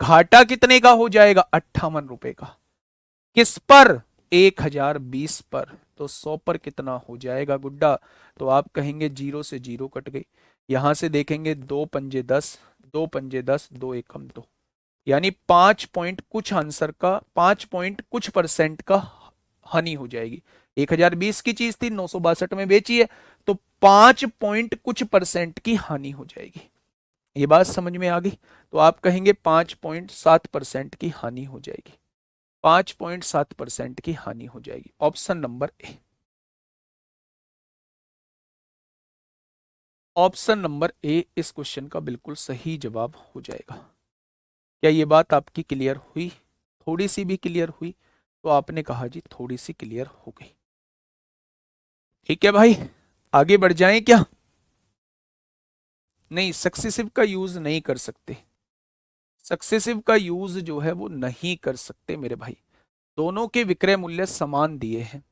[SPEAKER 1] घाटा कितने का हो जाएगा? 58 रुपए का। किस पर? 1020 पर। तो 100 पर कितना हो जाएगा गुड्डा? तो आप कहेंगे जीरो से जीरो कट गई। यहां से देखेंगे 2 पंजे 10, 2 पंजे 10, 2 एकम 2, यानी 5 पॉइंट कुछ आंसर का 5 पॉइंट कुछ परसेंट का हानि हो जाएगी। 1020 की चीज थी, 962 में बेची है, तो 5 पॉइंट कुछ परसेंट की हानि हो जाएगी। ये बात समझ में आ गई? तो आप कहेंगे 5.7% की हानि हो जाएगी। 5.7% की हानि हो जाएगी। Option number A. Option number A इस क्वेश्चन का बिल्कुल सही जवाब हो जाएगा। क्या ये बात आपकी क्लियर हुई? थोड़ी सी भी क्लियर हुई? तो आपने कहा जी थोड़ी सी क्लियर हो गई। ठीक है भाई, आगे बढ़ जाएं क्या? नहीं, सक्सेसिव का यूज नहीं कर सकते। सक्सेसिव का यूज जो है वो नहीं कर सकते मेरे भाई। दोनों के विक्रय मूल्य समान दिए हैं,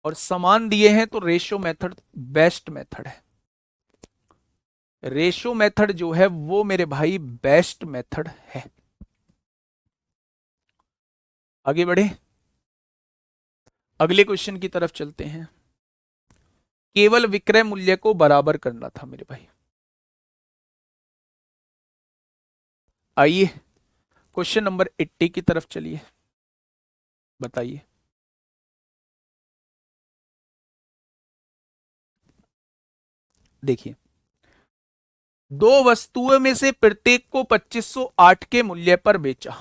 [SPEAKER 1] और समान दिए हैं तो रेशियो मेथड बेस्ट मेथड है। रेशियो मेथड जो है वो मेरे भाई बेस्ट मेथड है। आगे बढ़े, अगले क्वेश्चन की तरफ चलते हैं। केवल विक्रय मूल्य को बराबर करना था मेरे भाई। आइए क्वेश्चन नंबर 80 की तरफ चलिए, बताइए। देखिए, दो वस्तुओं में से प्रत्येक को 2508 के मूल्य पर बेचा।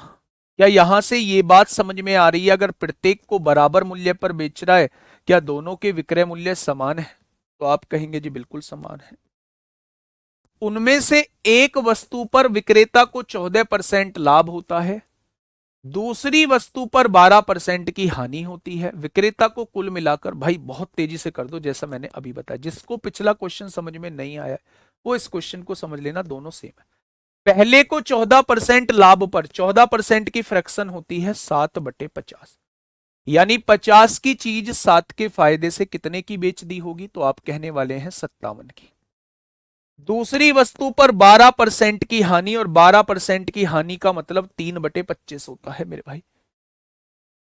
[SPEAKER 1] क्या यहां से ये बात समझ में आ रही है, अगर प्रत्येक को बराबर मूल्य पर बेच रहा है, क्या दोनों के विक्रय मूल्य समान है? तो आप कहेंगे जी बिल्कुल समान है। उनमें से एक वस्तु पर विक्रेता को 14% लाभ होता है, दूसरी वस्तु पर 12% की हानि होती है। विक्रेता को कुल मिलाकर, भाई बहुत तेजी से कर दो जैसा मैंने अभी बताया, जिसको पिछला क्वेश्चन समझ में नहीं आया वो इस क्वेश्चन को समझ लेना, दोनों सेम है। पहले को 14% लाभ पर 14% की फ्रैक्शन होती है 7/50, यानी 50 की चीज 7 के फायदे से कितने की बेच दी होगी? तो आप कहने वाले हैं 57 की। दूसरी वस्तु पर 12% की हानि, और 12% की हानि का मतलब 3/25 होता है मेरे भाई।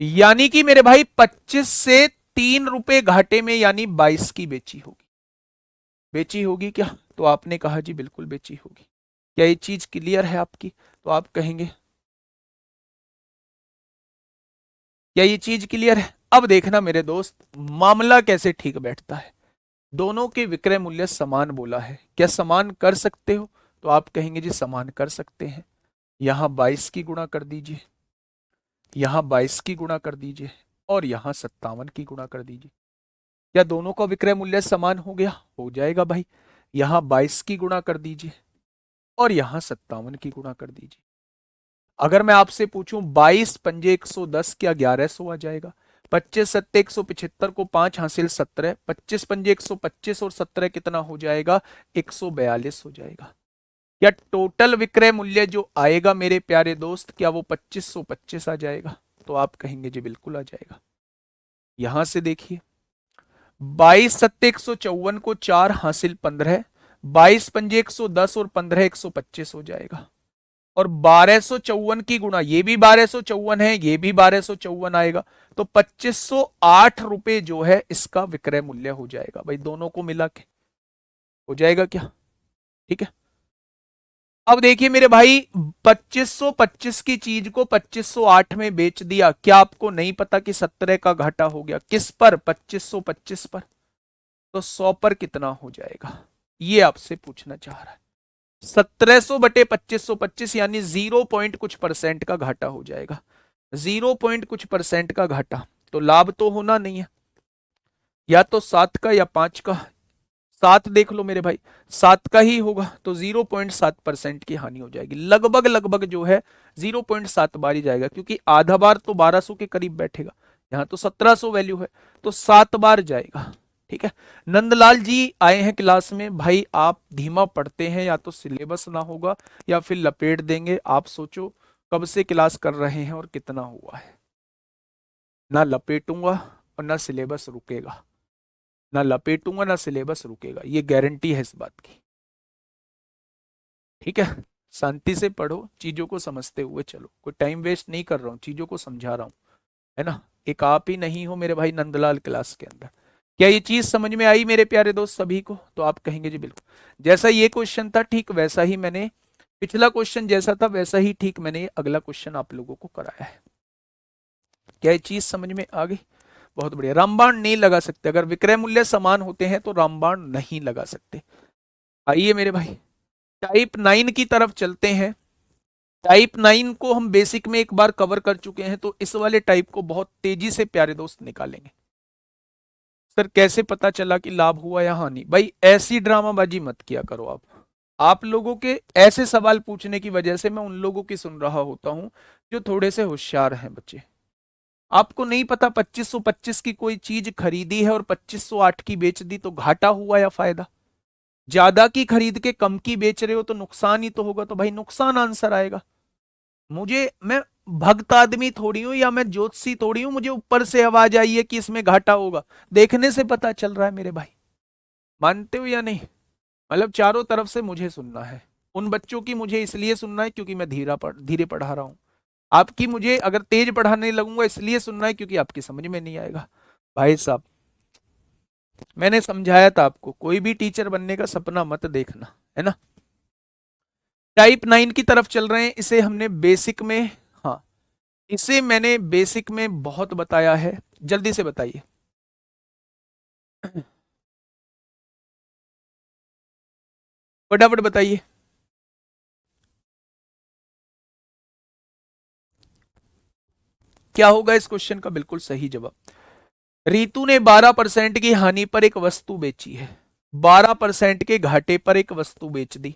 [SPEAKER 1] यानी कि मेरे भाई 25 से 3 रुपए घाटे में, यानी 22 की बेची होगी। बेची होगी क्या? तो आपने कहा जी बिल्कुल बेची होगी। क्या ये चीज क्लियर है आपकी? तो आप कहेंगे क्या ये चीज क्लियर है? अब देखना मेरे दोस्त, मामला कैसे ठीक बैठता है। दोनों के विक्रय मूल्य समान बोला है, क्या समान कर सकते हो? तो आप कहेंगे जी समान कर सकते हैं। यहां 22 की गुणा कर दीजिए, यहां 22 की गुणा कर दीजिए, और यहां 57 की गुणा कर दीजिए। क्या दोनों का विक्रय मूल्य समान हो गया? हो जाएगा भाई। यहां 22 की गुणा कर दीजिए, और यहां 57 की गुणा कर दीजिए। अगर मैं आपसे पूछूं 22 पंजे 110, क्या 1100 आ जाएगा? 25 सत्ते 175 को 5 हासिल 17, 25 पंजे 125 और 17 कितना हो जाएगा? 142 हो जाएगा। क्या टोटल विक्रय मूल्य जो आएगा मेरे प्यारे दोस्त, क्या वो 2525 आ जाएगा? तो आप कहेंगे जी बिल्कुल आ जाएगा। यहां से देखिए, 22 सत्ते 154 को 4 हासिल 15, 22 पंजे 110 और 15 125 हो जाएगा। और 1254 की गुणा, ये भी 1254 है, ये भी 1254 आएगा, तो 2508 रुपए जो है इसका विक्रय मूल्य हो जाएगा भाई, दोनों को मिला के हो जाएगा क्या? ठीक है। अब देखिए मेरे भाई, 2525 की चीज को 2508 में बेच दिया, क्या आपको नहीं पता कि 17 का घाटा हो गया? किस पर? 2525 पर। तो 100 पर कितना हो जाएगा, ये आपसे पूछना चाह रहा है। 1700/2525, यानी 0 कुछ परसेंट का घाटा हो जाएगा। 0 कुछ परसेंट का घाटा, तो लाभ तो होना नहीं है, या तो 7 का या 5 का। 7 देख लो मेरे भाई, 7 का ही होगा, तो 0.7% की हानि हो जाएगी। लगभग लगभग जो है 0.7 बार ही जाएगा, क्योंकि आधा बार तो 1200 के करीब बैठेगा, यहां तो 1700 वैल्यू है, तो 7 बार जाएगा। ठीक है। नंदलाल जी आए हैं क्लास में, भाई आप धीमा पढ़ते हैं, या तो सिलेबस ना होगा या फिर लपेट देंगे। आप सोचो कब से क्लास कर रहे हैं और कितना हुआ है। ना लपेटूंगा और ना सिलेबस रुकेगा, ना लपेटूंगा ना सिलेबस रुकेगा, ये गारंटी है इस बात की। ठीक है, शांति से पढ़ो, चीजों को समझते हुए चलो, कोई टाइम वेस्ट नहीं कर रहा हूं, चीजों को समझा रहा हूं, है ना। एक आप ही नहीं हो मेरे भाई नंदलाल क्लास के अंदर। क्या ये चीज समझ में आई मेरे प्यारे दोस्त सभी को? तो आप कहेंगे जी बिल्कुल। जैसा ये क्वेश्चन था ठीक वैसा ही मैंने पिछला क्वेश्चन जैसा था वैसा ही ठीक मैंने ये अगला क्वेश्चन आप लोगों को कराया है। क्या ये चीज समझ में आ गई? बहुत बढ़िया। रामबाण नहीं लगा सकते, अगर विक्रय मूल्य समान होते हैं तो रामबाण नहीं लगा सकते। आइए मेरे भाई टाइप 9 की तरफ चलते हैं। टाइप 9 को हम बेसिक में एक बार कवर कर चुके हैं, तो इस वाले टाइप को बहुत तेजी से प्यारे दोस्त निकालेंगे। सर कैसे पता चला कि लाभ हुआ या हानि? भाई ऐसी ड्रामाबाजी मत किया करो आप लोगों के ऐसे सवाल पूछने की वजह से मैं उन लोगों की सुन रहा होता हूं जो थोड़े से होशियार हैं बच्चे। आपको नहीं पता 2525 की कोई चीज खरीदी है और 2508 की बेच दी तो घाटा हुआ या फायदा? ज्यादा की खरीद के कम की बेच रहे हो तो नुकसान ही तो होगा, तो भाई नुकसान आंसर आएगा। मैं भक्त आदमी थोड़ी हूं या मैं ज्योतिषी थोड़ी हूं मुझे ऊपर से आवाज आई है कि इसमें घाटा होगा। देखने से पता चल रहा है मेरे भाई, मानते हो या नहीं? मतलब चारों तरफ से मुझे सुनना है। उन बच्चों की मुझे इसलिए सुनना है क्योंकि मैं धीरे पढ़ा रहा हूं। आपकी मुझे अगर तेज पढ़ाने लगूंगा इसलिए सुनना है क्योंकि आपकी समझ में नहीं आएगा। भाई साहब मैंने समझाया था आपको, कोई भी टीचर बनने का सपना मत देखना, है ना। टाइप 9 की तरफ चल रहे हैं, इसे हमने बेसिक में, हाँ इसे मैंने बेसिक में बहुत बताया है। जल्दी से बताइए। फटाफट बताइए। क्या होगा इस क्वेश्चन का बिल्कुल सही जवाब? रितु ने 12% की हानि पर एक वस्तु बेची है, 12% के घाटे पर एक वस्तु बेच दी।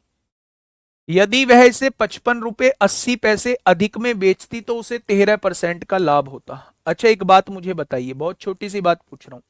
[SPEAKER 1] यदि वह इसे 55 रुपए 80 पैसे अधिक में बेचती तो उसे 13% का लाभ होता। अच्छा एक बात मुझे बताइए, बहुत छोटी सी बात पूछ रहा हूं,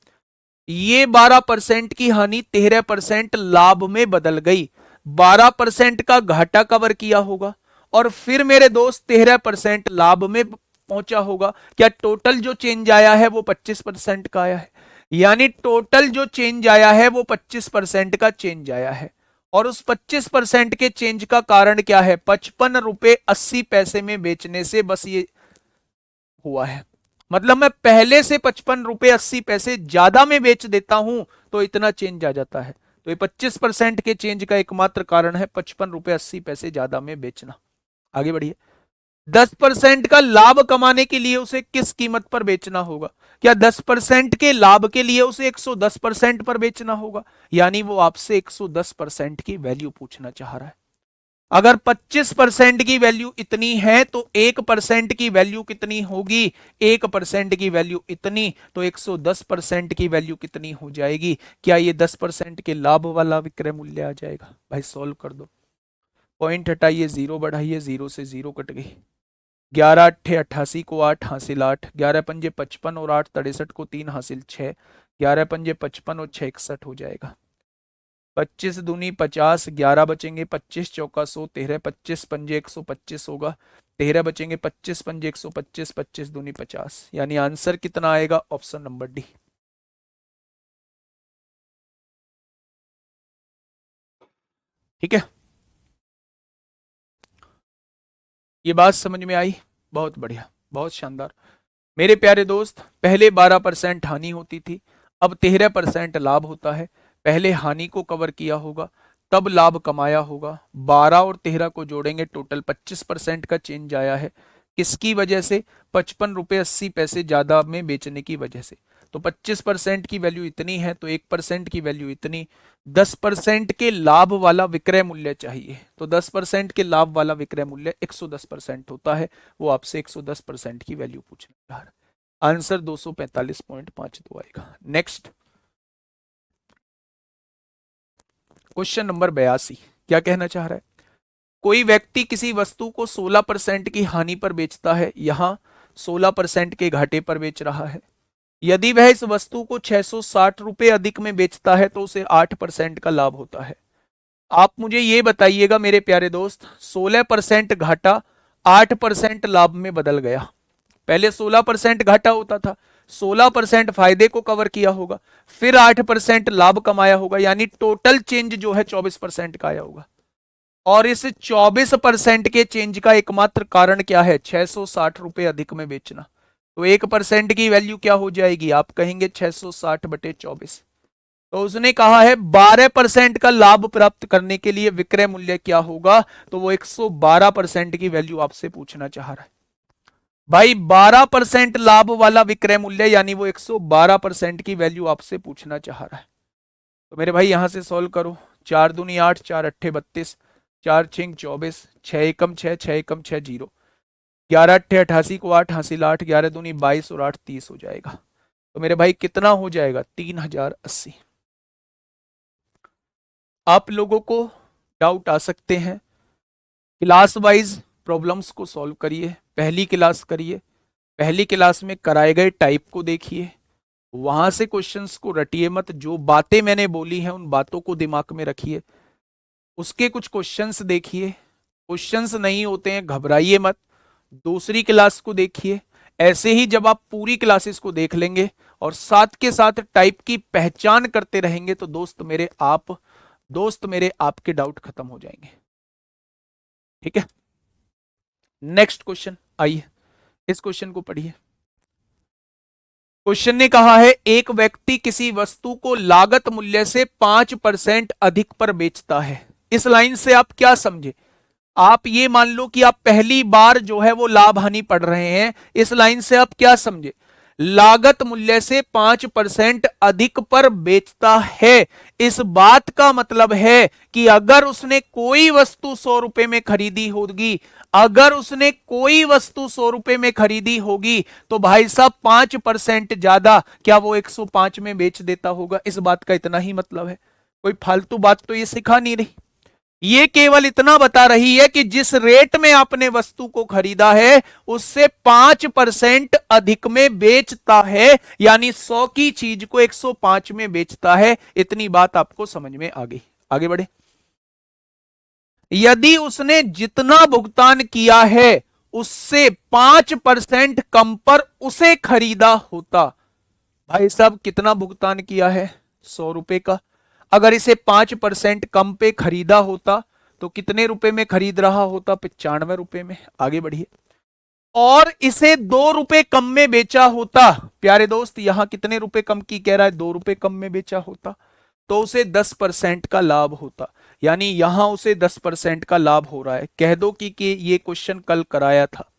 [SPEAKER 1] ये 12% की हानि 13% लाभ में बदल गई, 12% का घाटा कवर किया होगा और फिर मेरे दोस्त 13% लाभ में पहुंचा होगा। क्या टोटल जो चेंज आया है वो 25% का आया है? यानी टोटल जो चेंज आया है वो 25% का चेंज आया है। और उस 25% के चेंज का कारण क्या है? 55 रुपए 80 पैसे में बेचने से बस ये हुआ है। मतलब मैं पहले से 55 रुपए 80 पैसे ज्यादा में बेच देता हूं तो इतना चेंज आ जाता है। तो ये 25% के चेंज का एकमात्र कारण है 55 रुपए 80 पैसे ज्यादा में बेचना। आगे बढ़िए। 10% का लाभ कमाने के लिए उसे किस कीमत पर बेचना होगा? क्या 10% के लाभ के लिए उसे 110% पर बेचना होगा? यानी वो आपसे 110% की वैल्यू पूछना चाह रहा है। अगर 25% की वैल्यू इतनी है तो 1% की वैल्यू कितनी होगी? 1% की वैल्यू इतनी, तो 110% की वैल्यू कितनी हो जाएगी? क्या ये 10% के लाभ वाला विक्रय मूल्य आ जाएगा? भाई सॉल्व कर दो। पॉइंट हटाइए, जीरो बढ़ाइए, जीरो से जीरो कट गई। 11 अट्ठे 88 को 8 हासिल 8, 11 पंजे 55 और 8 63 को 3 हासिल 6, 11 पंजे 55 और 6 61 हो जाएगा। 25 दूनी 50, 11 बचेंगे, 25 चौका 100, 13 25 पंजे 125 होगा, 13 बचेंगे, 25 पंजे 125, 25 दूनी 50, यानी आंसर कितना आएगा? Option number D. ठीक है, ये बात समझ में आई? बहुत बढ़िया, बहुत शानदार। मेरे प्यारे दोस्त पहले 12% हानि होती थी, अब 13% लाभ होता है। पहले हानि को कवर किया होगा तब लाभ कमाया होगा। 12 और 13 को जोड़ेंगे टोटल 25% का चेंज आया है। किसकी वजह से? 55 रुपए 80 पैसे ज्यादा में बेचने की वजह से। तो 25% की वैल्यू इतनी है तो 1% की वैल्यू इतनी। 10% के लाभ वाला विक्रय मूल्य चाहिए, तो 10% के लाभ वाला विक्रय मूल्य 110% होता है। वो आपसे 110% की वैल्यू पूछने जा रहा है। आंसर 245.52 आएगा। नेक्स्ट क्वेश्चन नंबर 82, क्या कहना चाह रहा है? कोई व्यक्ति किसी वस्तु को 16% की हानि पर बेचता है, यहां 16% के घाटे पर बेच रहा है। यदि वह इस वस्तु को 660 रुपए अधिक में बेचता है तो उसे 8% का लाभ होता है। आप मुझे ये बताइएगा मेरे प्यारे दोस्त, 16% घाटा 8% लाभ में बदल गया। पहले 16% घाटा होता था, 16% फायदे को कवर किया होगा, फिर 8% लाभ कमाया होगा, यानी टोटल चेंज जो है 24% का आया होगा। और इस 24% के चेंज का एकमात्र कारण क्या है? 660 रुपए अधिक में बेचना। तो 1% की वैल्यू क्या हो जाएगी? आप कहेंगे 660/24। तो उसने कहा है 12% का लाभ प्राप्त करने के लिए विक्रय मूल्य क्या होगा, तो वो 112% की वैल्यू आपसे पूछना चाह रहा है। भाई 12% लाभ वाला विक्रय मूल्य यानी वो 112% की वैल्यू आपसे पूछना चाह रहा है। तो मेरे भाई यहां से सॉल्व करो। 4 दूनी 8, 4 अट्ठे 32, 4 6 24, 6 एकम 6, 6 एकम 6 जीरो, 11 अट्ठे 88 को 8 हासिल 8, 11 दूनी 22 और 8 30 हो जाएगा। तो मेरे भाई कितना हो जाएगा, 3080। आप लोगों को डाउट आ सकते हैं, क्लास वाइज प्रॉब्लम्स को सॉल्व करिए, पहली क्लास करिए, पहली क्लास में कराए गए टाइप को देखिए, वहां से क्वेश्चंस को रटिए मत, जो बातें मैंने बोली हैं उन बातों को दिमाग में रखिए, उसके कुछ क्वेश्चंस देखिए, क्वेश्चंस नहीं होते हैं घबराइए मत, दूसरी क्लास को देखिए। ऐसे ही जब आप पूरी क्लासेस को देख लेंगे और साथ के साथ टाइप की पहचान करते रहेंगे तो दोस्त मेरे आपके डाउट खत्म हो जाएंगे। ठीक है, नेक्स्ट क्वेश्चन आइए, इस क्वेश्चन को पढ़िए। क्वेश्चन ने कहा है एक व्यक्ति किसी वस्तु को लागत मूल्य से 5% अधिक पर बेचता है। इस लाइन से आप क्या समझे, आप ये मान लो कि आप पहली बार जो है वो लाभ हानि पढ़ रहे हैं, इस लाइन से आप क्या समझे, लागत मूल्य से 5% अधिक पर बेचता है। इस बात का मतलब है कि अगर उसने कोई वस्तु 100 रुपए में खरीदी होगी, अगर उसने कोई वस्तु 100 रुपए में खरीदी होगी तो भाई साहब 5% ज्यादा क्या वो 105 में बेच देता होगा। इस बात का इतना ही मतलब है, कोई फालतू बात तो ये सिखा नहीं रही, ये केवल इतना बता रही है कि जिस रेट में आपने वस्तु को खरीदा है उससे 5% अधिक में बेचता है, यानी 100 की चीज को 105 में बेचता है। इतनी बात आपको समझ में आ गई, आगे बढ़े। यदि उसने जितना भुगतान किया है उससे 5% कम पर उसे खरीदा होता, भाई साहब कितना भुगतान किया है, 100 रुपए का, अगर इसे 5% कम पे खरीदा होता तो कितने रुपए में खरीद रहा होता, 95 रुपए में। आगे बढ़िए, और इसे 2 रुपए कम में बेचा होता, प्यारे दोस्त यहां कितने रुपए कम की कह रहा है, 2 रुपए कम में बेचा होता तो उसे 10% का लाभ होता, यानी यहां उसे 10% का लाभ हो रहा है। कह दो कि ये क्वेश्चन कल कराया था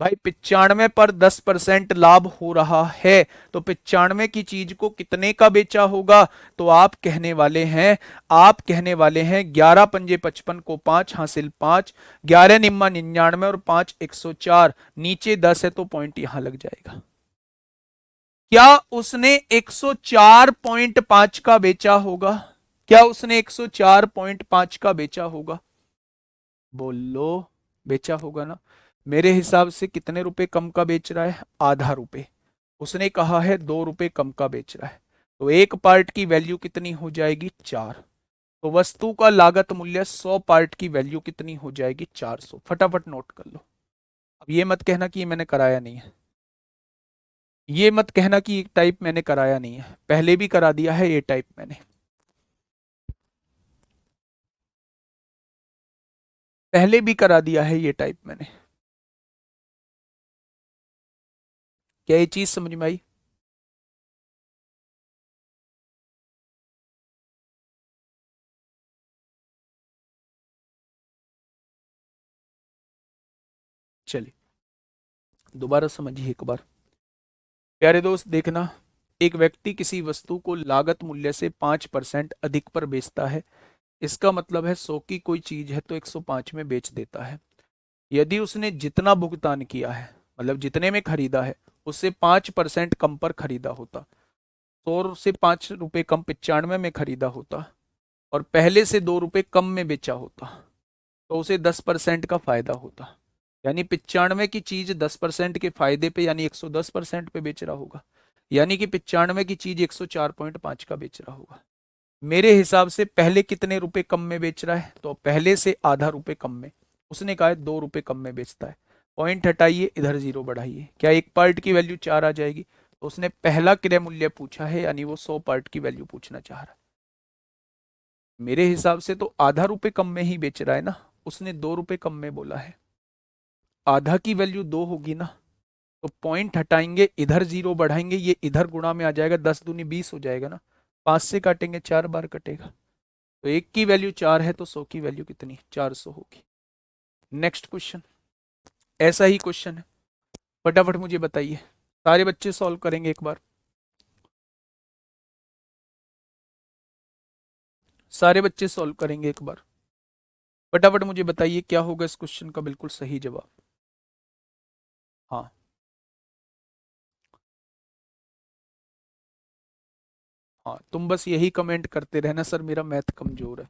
[SPEAKER 1] भाई, 95 पर 10% लाभ हो रहा है तो 95 की चीज को कितने का बेचा होगा, तो आप कहने वाले हैं 11 पंजे 55 को 5 हासिल 5, 11 निम्मा 99 और 5 104, नीचे 10 है तो पॉइंट यहां लग जाएगा। क्या उसने 104.5 का बेचा होगा, क्या उसने 104.5 का बेचा होगा, बोलो, बेचा होगा ना। मेरे हिसाब से कितने रुपए कम का बेच रहा है, आधा रुपए, उसने कहा है 2 रुपए कम का बेच रहा है, तो एक पार्ट की वैल्यू कितनी हो जाएगी, 4। तो वस्तु का लागत मूल्य 100 पार्ट की वैल्यू कितनी हो जाएगी, 400। फटाफट नोट कर लो। अब ये मत कहना कि ये मैंने कराया नहीं है, ये मत कहना कि ये टाइप मैंने कराया नहीं है, पहले भी करा दिया है ये टाइप मैंने, पहले भी करा दिया है ये टाइप मैंने। क्या ये चीज समझ में आई। चलिए दोबारा समझिए एक बार, प्यारे दोस्त देखना, एक व्यक्ति किसी वस्तु को लागत मूल्य से 5% अधिक पर बेचता है, इसका मतलब है 100 की कोई चीज है तो 105 में बेच देता है। यदि उसने जितना भुगतान किया है, मतलब जितने में खरीदा है, उससे 5% कम पर खरीदा होता, 100 से 5 रुपए कम 95 में खरीदा होता और पहले से 2 रुपए कम में बेचा होता तो उसे 10% का फायदा होता, यानी 95 की चीज 10% के फायदे पे यानी 110% पे बेच रहा होगा, यानी कि 95 की चीज 104.5 का बेच रहा होगा। मेरे हिसाब से पहले कितने रुपए कम में बेच रहा है, तो पहले से आधा रुपए कम में, उसने कहा है 2 रुपए कम में बेचता है, पॉइंट हटाइए इधर जीरो बढ़ाइए, क्या एक पार्ट की वैल्यू 4 आ जाएगी, तो उसने पहला क्रय मूल्य पूछा है यानी वो 100 पार्ट की वैल्यू पूछना चाह रहा है। मेरे हिसाब से तो आधा रुपए कम में ही बेच रहा है ना, उसने 2 रुपए कम में बोला है, आधा की वैल्यू 2 होगी ना, तो पॉइंट हटाएंगे इधर जीरो बढ़ाएंगे, ये इधर गुणा में आ जाएगा, 10 दूनी 20 हो जाएगा ना, 5 से काटेंगे 4 बार कटेगा, तो 1 की वैल्यू 4 है तो 100 की वैल्यू कितनी 400 होगी। नेक्स्ट क्वेश्चन, ऐसा ही क्वेश्चन है, फटाफट मुझे बताइए, सारे बच्चे सॉल्व करेंगे एक बार, सारे बच्चे सॉल्व करेंगे एक बार, फटाफट मुझे बताइए क्या होगा इस क्वेश्चन का बिल्कुल सही जवाब। हाँ, हाँ तुम बस यही कमेंट करते रहना सर मेरा मैथ कमजोर है।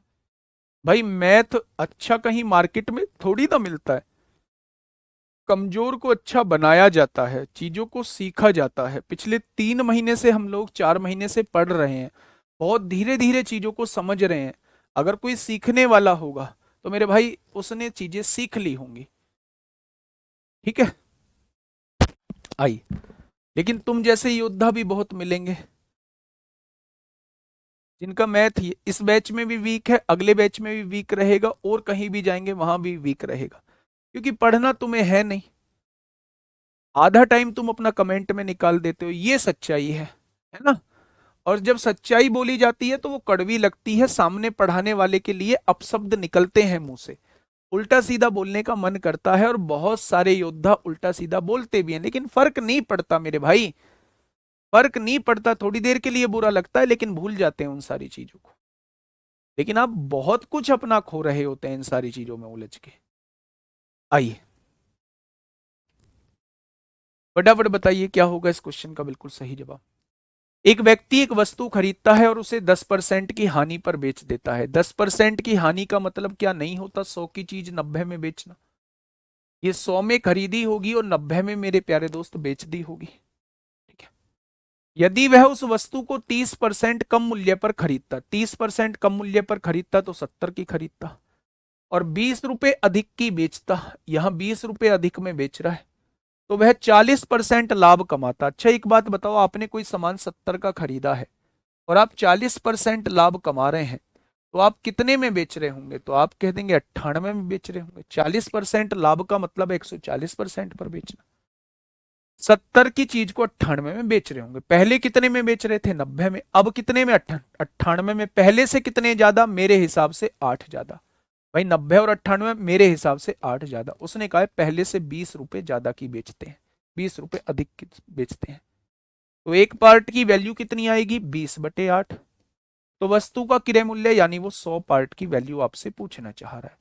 [SPEAKER 1] भाई मैथ अच्छा कहीं मार्केट में थोड़ी ना मिलता है, कमजोर को अच्छा बनाया जाता है, चीजों को सीखा जाता है। पिछले 3 महीने से हम लोग 4 महीने से पढ़ रहे हैं, बहुत धीरे धीरे चीजों को समझ रहे हैं। अगर कोई सीखने वाला होगा तो मेरे भाई उसने चीजें सीख ली होंगी, ठीक है। आई, लेकिन तुम जैसे योद्धा भी बहुत मिलेंगे जिनका मैथ इस बैच में भी वीक है, अगले बैच में भी वीक रहेगा, और कहीं भी जाएंगे वहां भी वीक रहेगा, क्योंकि पढ़ना तुम्हें है नहीं। आधा टाइम तुम अपना कमेंट में निकाल देते हो, ये सच्चाई है ना। और जब सच्चाई बोली जाती है तो वो कड़वी लगती है, सामने पढ़ाने वाले के लिए अपशब्द निकलते हैं मुंह से, उल्टा सीधा बोलने का मन करता है, और बहुत सारे योद्धा उल्टा सीधा बोलते भी हैं, लेकिन फर्क नहीं पड़ता मेरे भाई, फर्क नहीं पड़ता। थोड़ी देर के लिए बुरा लगता है लेकिन भूल जाते हैं उन सारी चीजों को। लेकिन आप बहुत कुछ अपना खो रहे होते हैं इन सारी चीजों में उलझ के। आइए फटाफट बताइए क्या होगा इस क्वेश्चन का बिल्कुल सही जवाब। एक व्यक्ति एक वस्तु खरीदता है और उसे 10% की हानि पर बेच देता है। 10% की हानि का मतलब क्या नहीं होता 100 की चीज 90 में बेचना। ये 100 में खरीदी होगी और 90 में मेरे प्यारे दोस्त बेच दी होगी, ठीक है। यदि वह उस वस्तु को 30% कम मूल्य पर खरीदता, 30% कम मूल्य पर खरीदता तो 70 की खरीदता, और 20 रुपए अधिक की बेचता, यहां 20 रुपए अधिक में बेच रहा है, तो वह 40% लाभ कमाता। अच्छा एक बात बताओ, आपने कोई सामान 70 का खरीदा है और आप 40% लाभ कमा रहे हैं, तो आप कितने में बेच रहे होंगे, तो आप कह देंगे 98 में बेच रहे होंगे। 40% लाभ का मतलब 140% पर बेचना। 70 की चीज को 98 में बेच रहे होंगे, पहले कितने में बेच रहे थे 90 में, अब कितने में 98 में, पहले से कितने ज्यादा, मेरे हिसाब से 8 ज्यादा। भाई 90 और 98 मेरे हिसाब से 8 ज्यादा, उसने कहा है पहले से 20 रुपए ज्यादा की बेचते हैं, 20 रुपए अधिक की बेचते हैं, तो एक पार्ट की वैल्यू कितनी आएगी 20/8। तो वस्तु का क्रय मूल्य यानी वो 100 पार्ट की वैल्यू आपसे पूछना चाह रहा है।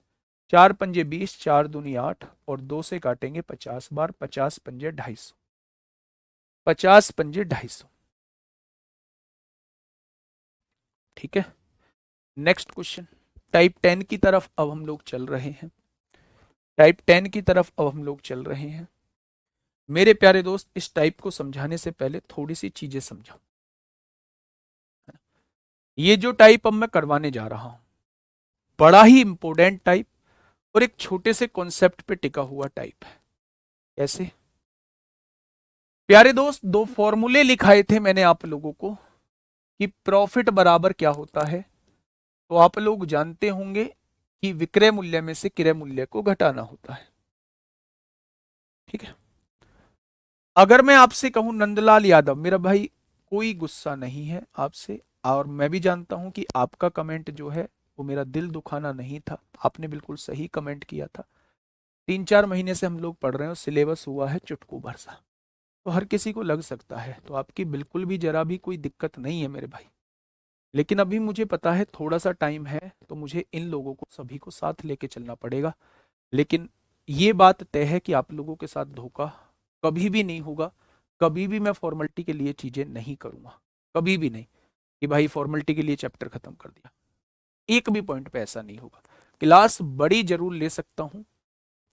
[SPEAKER 1] 4×5 = 20, 4×2 = 8, और 2 से काटेंगे 50 बार, 50×5 = 250, 50×5 = 250, ठीक है। नेक्स्ट क्वेश्चन, टाइप 10 की तरफ अब हम लोग चल रहे हैं, टाइप 10 की तरफ अब हम लोग चल रहे हैं। मेरे प्यारे दोस्त इस टाइप को समझाने से पहले थोड़ी सी चीजें समझो। ये जो टाइप अब मैं करवाने जा रहा हूं, बड़ा ही इंपॉर्टेंट टाइप और एक छोटे से कॉन्सेप्ट पे टिका हुआ टाइप है। कैसे प्यारे दोस्त, दो फॉर्मूले लिखाए थे मैंने आप लोगों को कि प्रॉफिट बराबर क्या होता है, तो आप लोग जानते होंगे कि विक्रय मूल्य में से क्रय मूल्य को घटाना होता है, ठीक है। अगर मैं आपसे कहूं नंदलाल यादव, मेरा भाई कोई गुस्सा नहीं है आपसे, और मैं भी जानता हूं कि आपका कमेंट जो है वो मेरा दिल दुखाना नहीं था, आपने बिल्कुल सही कमेंट किया था। 3-4 महीने से हम लोग पढ़ रहे हैं और सिलेबस हुआ है चुटकू भर सा, तो हर किसी को लग सकता है, तो आपकी बिल्कुल भी जरा भी कोई दिक्कत नहीं है मेरे भाई। लेकिन अभी मुझे पता है थोड़ा सा टाइम है, तो मुझे इन लोगों को सभी को साथ लेके चलना पड़ेगा। लेकिन ये बात तय है कि आप लोगों के साथ धोखा कभी भी नहीं होगा, कभी भी मैं फॉर्मेलिटी के लिए चीजें नहीं करूंगा, कभी भी नहीं कि भाई फॉर्मेलिटी के लिए चैप्टर खत्म कर दिया, एक भी पॉइंट पे ऐसा नहीं होगा। क्लास बड़ी जरूर ले सकता हूं,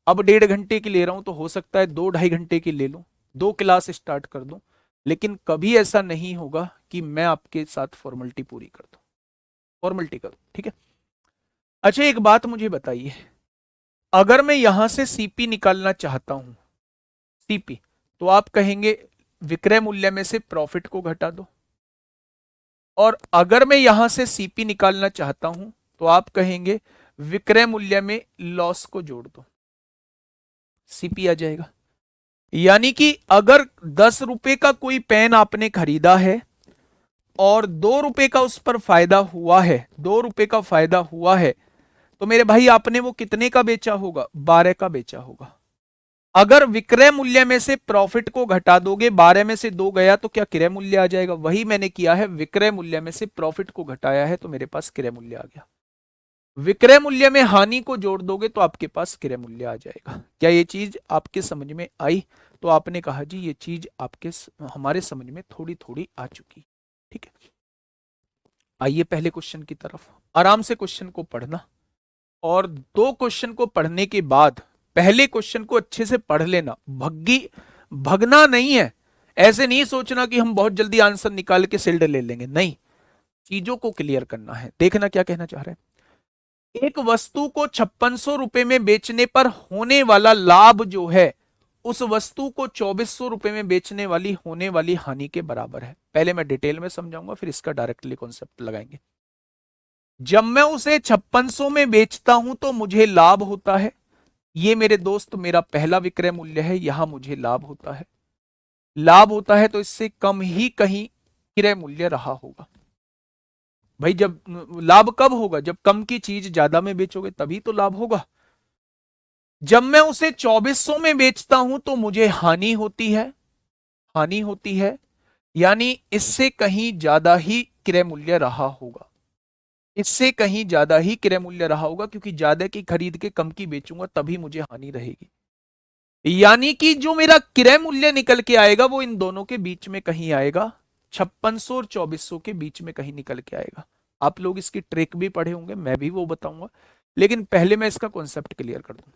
[SPEAKER 1] अब 1.5 घंटे की ले रहा हूं तो हो सकता है 2-2.5 घंटे की ले लूं, 2 क्लास स्टार्ट कर दूं, लेकिन कभी ऐसा नहीं होगा कि मैं आपके साथ फॉर्मेलिटी पूरी कर दूं, फॉर्मेलिटी करूं, ठीक है। अच्छा एक बात मुझे बताइए, अगर मैं यहां से सीपी निकालना चाहता हूं, सीपी, तो आप कहेंगे विक्रय मूल्य में से प्रॉफिट को घटा दो, और अगर मैं यहां से सीपी निकालना चाहता हूं तो आप कहेंगे विक्रय मूल्य में लॉस को जोड़ दो, सीपी आ जाएगा। यानी कि अगर 10 रुपए का कोई पेन आपने खरीदा है और 2 रुपए का उस पर फायदा हुआ है, 2 रुपए का फायदा हुआ है, तो मेरे भाई आपने वो कितने का बेचा होगा? 12 का बेचा होगा। अगर विक्रय मूल्य में से प्रॉफिट को घटा दोगे, 12 में से 2 गया तो क्या क्रय मूल्य आ जाएगा? वही मैंने किया है, विक्रय मूल्य में से प्रॉफिट को घटाया है तो मेरे पास क्रय मूल्य आ गया। विक्रय मूल्य में हानि को जोड़ दोगे तो आपके पास क्रय मूल्य आ जाएगा। क्या ये चीज आपके समझ में आई? तो आपने कहा जी ये चीज आपके हमारे समझ में थोड़ी थोड़ी आ चुकी। ठीक है, आइए पहले क्वेश्चन की तरफ। आराम से क्वेश्चन को पढ़ना, और 2 क्वेश्चन को पढ़ने के बाद पहले क्वेश्चन को अच्छे से पढ़ लेना। भगना नहीं है, ऐसे नहीं सोचना कि हम बहुत जल्दी आंसर निकाल के सिल्ड ले लेंगे, नहीं, चीजों को क्लियर करना है। देखना क्या कहना चाह रहे हैं। एक वस्तु को 5600 रुपए में बेचने पर होने वाला लाभ जो है उस वस्तु को 2400 रुपए में बेचने वाली होने वाली हानि के बराबर है। पहले मैं डिटेल में समझाऊंगा, फिर इसका डायरेक्टली कॉन्सेप्ट लगाएंगे। जब मैं उसे 5600 में बेचता हूं तो मुझे लाभ होता है। ये मेरे दोस्त मेरा पहला विक्रय मूल्य है, यहां मुझे लाभ होता है। लाभ होता है तो इससे कम ही कहीं क्रय मूल्य रहा होगा। भाई जब लाभ कब होगा? जब कम की चीज ज्यादा में बेचोगे तभी तो लाभ होगा। जब मैं उसे 2400 में बेचता हूं तो मुझे हानि होती है, हानि होती है, यानी इससे कहीं ज्यादा ही क्रय मूल्य रहा होगा, इससे कहीं ज्यादा ही क्रय मूल्य रहा होगा, क्योंकि ज्यादा की खरीद के कम की बेचूंगा तभी मुझे हानि रहेगी। यानी कि जो मेरा क्रय मूल्य निकल के आएगा वो इन दोनों के बीच में कहीं आएगा, 5600 और 2400 के बीच में कहीं निकल के आएगा। आप लोग इसकी ट्रिक भी पढ़े होंगे, मैं भी वो बताऊंगा, लेकिन पहले मैं इसका कॉन्सेप्ट क्लियर कर दूं।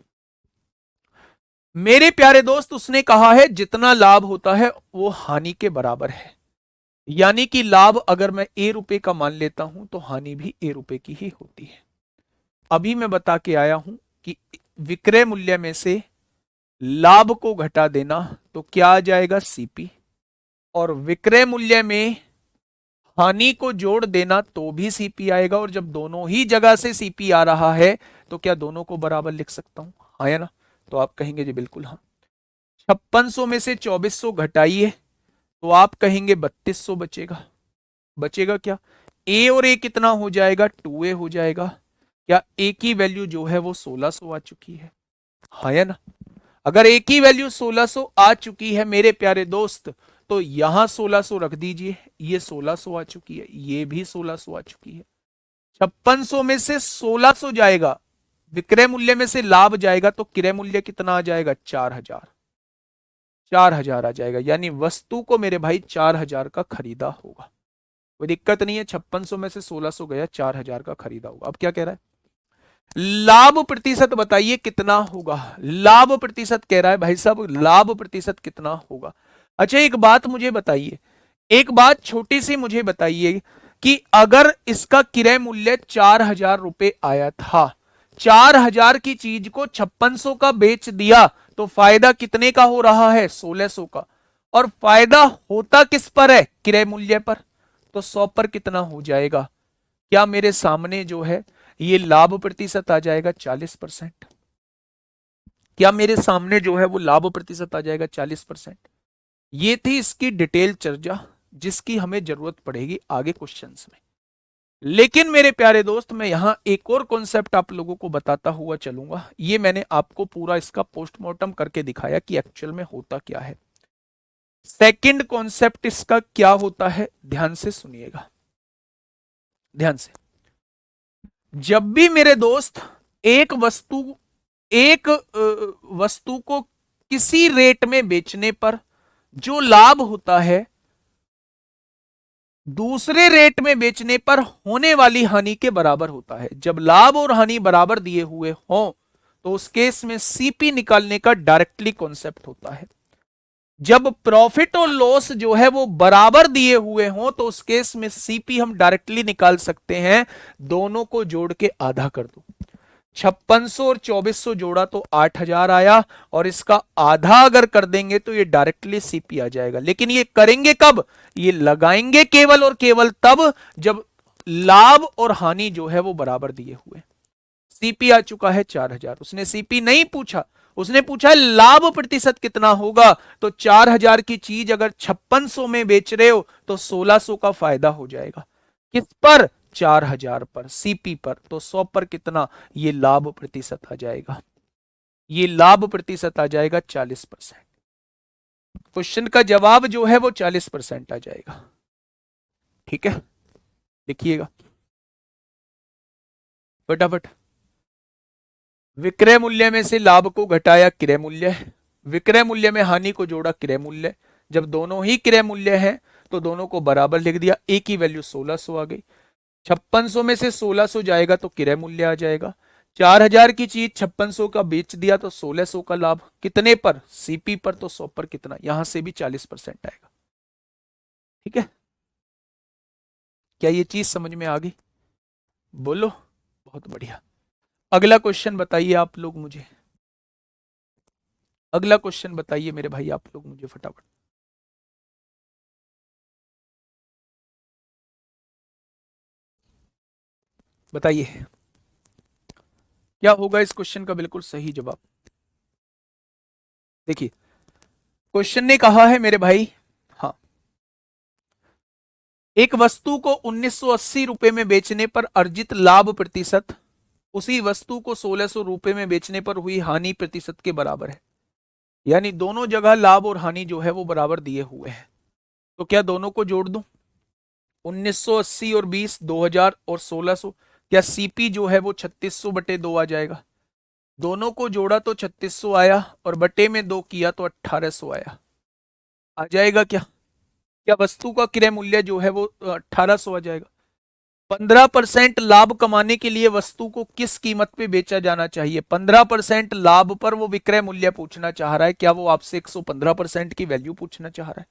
[SPEAKER 1] मेरे प्यारे दोस्त, उसने कहा है जितना लाभ होता है वो हानि के बराबर है, यानी कि लाभ अगर मैं ए रुपए का मान लेता हूं तो हानि भी ए रुपए की ही होती है। अभी मैं बता के आया हूं कि विक्रय मूल्य में से लाभ को घटा देना तो क्या आ जाएगा? सीपी, और विक्रय मूल्य में हानि को जोड़ देना तो भी सीपी आएगा। और जब दोनों ही जगह से सीपी आ रहा है तो क्या दोनों को बराबर लिख सकता हूं? हाँ या ना? तो आप कहेंगे जी बिल्कुल हाँ। 5600 में से 2400 घटाइए तो आप कहेंगे 3200 बचेगा। बचेगा क्या? ए और ए कितना हो जाएगा? 2a हो जाएगा। क्या ए की वैल्यू जो है वो 1600 आ चुकी है? हाँ या ना? अगर ए की वैल्यू 1600 आ चुकी है मेरे प्यारे दोस्त, तो यहां 1600 रख दीजिए, ये 1600 आ चुकी है, ये भी 1600 आ चुकी है। 5600 में से 1600 जाएगा, विक्रय मूल्य में से लाभ जाएगा, तो क्रय मूल्य कितना आ जाएगा? 4000। 4000 आ जाएगा, यानी वस्तु को मेरे भाई 4000 का खरीदा होगा। कोई दिक्कत नहीं है, 5600 में से 1600 गया, 4000 का खरीदा होगा। अब क्या कह रहा है? लाभ प्रतिशत बताइए कितना होगा? लाभ प्रतिशत कह रहा है भाई साहब, लाभ प्रतिशत कितना होगा? अच्छा एक बात मुझे बताइए, एक बात छोटी सी मुझे बताइए कि अगर इसका क्रय मूल्य 4000 रुपए आया था, 4000 की चीज को 5600 का बेच दिया, तो फायदा कितने का हो रहा है? 1600 का। और फायदा होता किस पर है? क्रय मूल्य पर। तो 100 पर कितना हो जाएगा? क्या मेरे सामने जो है ये लाभ प्रतिशत आ जाएगा 40%? क्या मेरे सामने जो है वो लाभ प्रतिशत आ जाएगा 40%? ये थी इसकी डिटेल चर्चा, जिसकी हमें जरूरत पड़ेगी आगे क्वेश्चंस में। लेकिन मेरे प्यारे दोस्त, मैं यहां एक और कॉन्सेप्ट आप लोगों को बताता हुआ चलूंगा। ये मैंने आपको पूरा इसका पोस्टमार्टम करके दिखाया कि एक्चुअल में होता क्या है। सेकंड कॉन्सेप्ट इसका क्या होता है, ध्यान से सुनिएगा, ध्यान से। जब भी मेरे दोस्त एक वस्तु को किसी रेट में बेचने पर जो लाभ होता है, दूसरे रेट में बेचने पर होने वाली हानि के बराबर होता है। जब लाभ और हानि बराबर दिए हुए हों तो उस केस में सीपी निकालने का डायरेक्टली कॉन्सेप्ट होता है। जब प्रॉफिट और लॉस जो है वो बराबर दिए हुए हों तो उस केस में सीपी हम डायरेक्टली निकाल सकते हैं, दोनों को जोड़ के आधा कर दो। 5600 और 2400 जोड़ा तो 8000 आया, और इसका आधा अगर कर देंगे तो ये डायरेक्टली सीपी आ जाएगा। लेकिन ये करेंगे कब? ये लगाएंगे केवल और केवल तब जब लाभ और हानि जो है वो बराबर दिए हुए। सीपी आ चुका है 4000, उसने सीपी नहीं पूछा, उसने पूछा है लाभ प्रतिशत कितना होगा, तो 4000 की चीज अगर 5600 में बेच रहे हो तो 1600 का फायदा हो जाएगा। किस पर? 4000 पर, सीपी पर। तो 100 पर कितना? ये लाभ प्रतिशत आ जाएगा, ये लाभ प्रतिशत आ जाएगा 40%। क्वेश्चन का जवाब जो है वो 40% आ जाएगा। ठीक है, लिखिएगा फटाफट। विक्रय मूल्य में से लाभ को घटाया क्रय मूल्य, विक्रय मूल्य में हानि को जोड़ा क्रय मूल्य। जब दोनों ही क्रय मूल्य हैं तो दोनों को बराबर लिख दिया, एक की वैल्यू 1600 आ गई। 5600 में से 1600 जाएगा तो क्रय मूल्य आ जाएगा। 4000 की चीज 5600 का बेच दिया तो 1600 का लाभ। कितने पर? सीपी पर। तो 100 पर कितना? यहां से भी 40% आएगा। ठीक है, क्या ये चीज समझ में आ गई? बोलो, बहुत बढ़िया। अगला क्वेश्चन बताइए आप लोग मुझे, अगला क्वेश्चन बताइए मेरे भाई आप लोग मुझे फटाफट। बताइए क्या होगा इस क्वेश्चन का बिल्कुल सही जवाब। देखिए क्वेश्चन ने कहा है मेरे भाई, हाँ, एक वस्तु को 1980 रुपए में बेचने पर अर्जित लाभ प्रतिशत उसी वस्तु को 1600 रुपए में बेचने पर हुई हानि प्रतिशत के बराबर है। यानी दोनों जगह लाभ और हानि जो है वो बराबर दिए हुए हैं। तो क्या दोनों को जोड़ दूं? 1980 और 20, 2000 और 1600। क्या सीपी जो है वो 3600/2 आ जाएगा? दोनों को जोड़ा तो 3600 आया और बटे में 2 किया तो 1800 आया। आ जाएगा क्या? क्या वस्तु का क्रय मूल्य जो है वो 1800 आ जाएगा? 15% लाभ कमाने के लिए वस्तु को किस कीमत पे बेचा जाना चाहिए? 15% लाभ पर वो विक्रय मूल्य पूछना चाह रहा है। क्या वो आपसे 115% की वैल्यू पूछना चाह रहा है?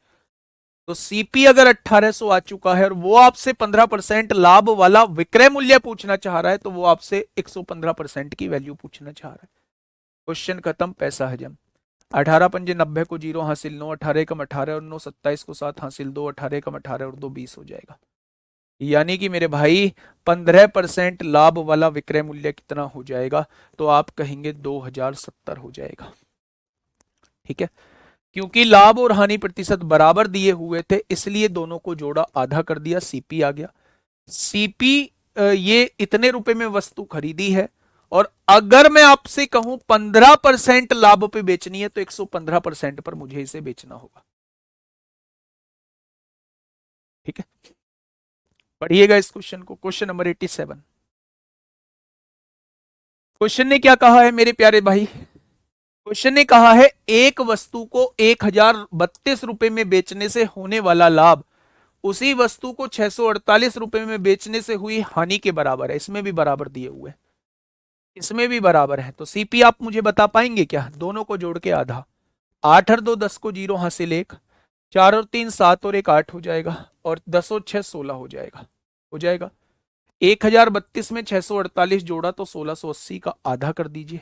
[SPEAKER 1] तो सीपी अगर 1800 आ चुका है और वो आपसे 15% लाभ वाला विक्रय मूल्य पूछना चाह रहा है तो वो आपसे 115% की वैल्यू पूछना चाह रहा है। क्वेश्चन खत्म, पैसा हजम। 18 पंजे 90 को 0 हासिल, 9 18 कम 18 और 9 27 को 7 हासिल, 2 18 कम 18 और 2 20 हो जाएगा। यानी कि मेरे भाई 15% लाभ वाला विक्रय मूल्य कितना हो जाएगा? तो आप कहेंगे 2070 हो जाएगा। ठीक है, क्योंकि लाभ और हानि प्रतिशत बराबर दिए हुए थे इसलिए दोनों को जोड़ा, आधा कर दिया, सीपी आ गया। सीपी ये इतने रुपए में वस्तु खरीदी है और अगर मैं आपसे कहूं 15% लाभ पे बेचनी है तो 115% पर मुझे इसे बेचना होगा। ठीक है, पढ़िएगा इस क्वेश्चन को, क्वेश्चन नंबर 87। क्वेश्चन ने क्या कहा है मेरे प्यारे भाई? क्वेश्चन ने कहा है एक वस्तु को 1032 रुपए में बेचने से होने वाला लाभ उसी वस्तु को 648 रुपए में बेचने से हुई हानि के बराबर है। इसमें भी बराबर दिए हुए हैं, इसमें भी बराबर है। तो सीपी आप मुझे बता पाएंगे क्या? दोनों को जोड़ के आधा, 8 और 2 10 को 0 हासिल 1, 4 और 3 7 और 1 8 हो जाएगा और 10 और 6 16 हो जाएगा। हो जाएगा। 1032 में 648 जोड़ा तो 1680 का आधा कर दीजिए।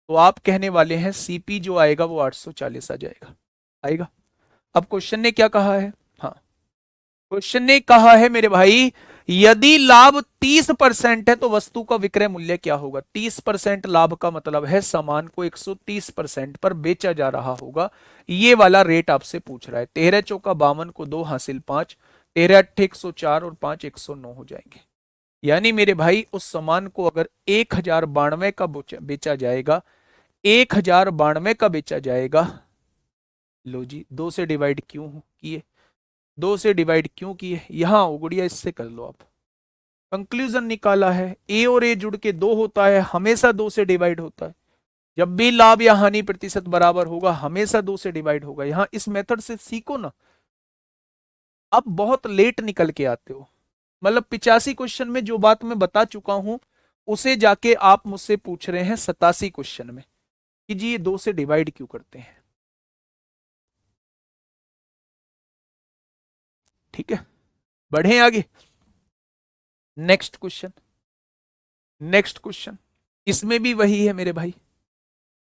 [SPEAKER 1] तो आप कहने वाले हैं सीपी जो आएगा वो 840 आ जाएगा। आएगा। अब क्वेश्चन ने क्या कहा है? हाँ, क्वेश्चन ने कहा है मेरे भाई यदि लाभ 30% है तो वस्तु का विक्रय मूल्य क्या होगा? 30% लाभ का मतलब है सामान को 130% पर बेचा जा रहा होगा। ये वाला रेट आपसे पूछ रहा है। 13 चौका 52 को 2 हासिल 5, 13 अट्ठे 104 और 5 109 हो जाएंगे। यानी मेरे भाई उस सामान को अगर 1092 का बेचा जाएगा, 1092 का बेचा जाएगा। लो जी, 2 से डिवाइड क्यों किए? 2 से डिवाइड क्यों किए? यहां उगड़िया इससे कर लो आप। कंक्लूजन निकाला है, ए और ए जुड़ के 2 होता है, हमेशा 2 से डिवाइड होता है। जब भी लाभ या हानि प्रतिशत बराबर होगा हमेशा 2 से डिवाइड होगा। यहां इस मेथड से सीखो ना। आप बहुत लेट निकल के आते हो। मतलब 85 क्वेश्चन में जो बात मैं बता चुका हूं उसे जाके आप मुझसे पूछ रहे हैं 87 क्वेश्चन में कि जी ये 2 से डिवाइड क्यों करते हैं। ठीक है, बढ़े आगे। Next question, next question. इसमें भी वही है मेरे भाई,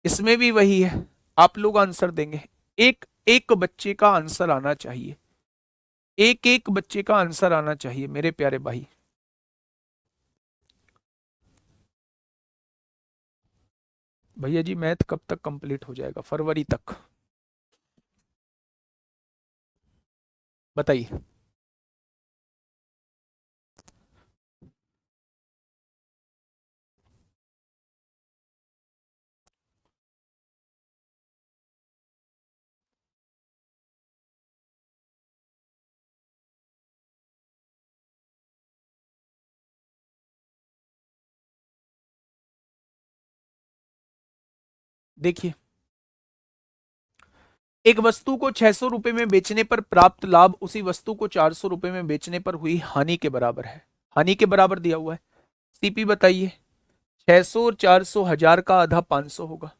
[SPEAKER 1] इसमें भी वही है। आप लोग आंसर देंगे, एक एक बच्चे का आंसर आना चाहिए, एक एक बच्चे का आंसर आना चाहिए मेरे प्यारे भाई। भैया जी मैथ कब तक कंप्लीट हो जाएगा? फरवरी तक, बताइए। देखिए, एक वस्तु को 600 रुपए में बेचने पर प्राप्त लाभ उसी वस्तु को 400 रुपए में बेचने पर हुई हानि के बराबर है। हानि के बराबर दिया हुआ है। सीपी बताइए। 600 और 400, 1000 का आधा 500 होगा।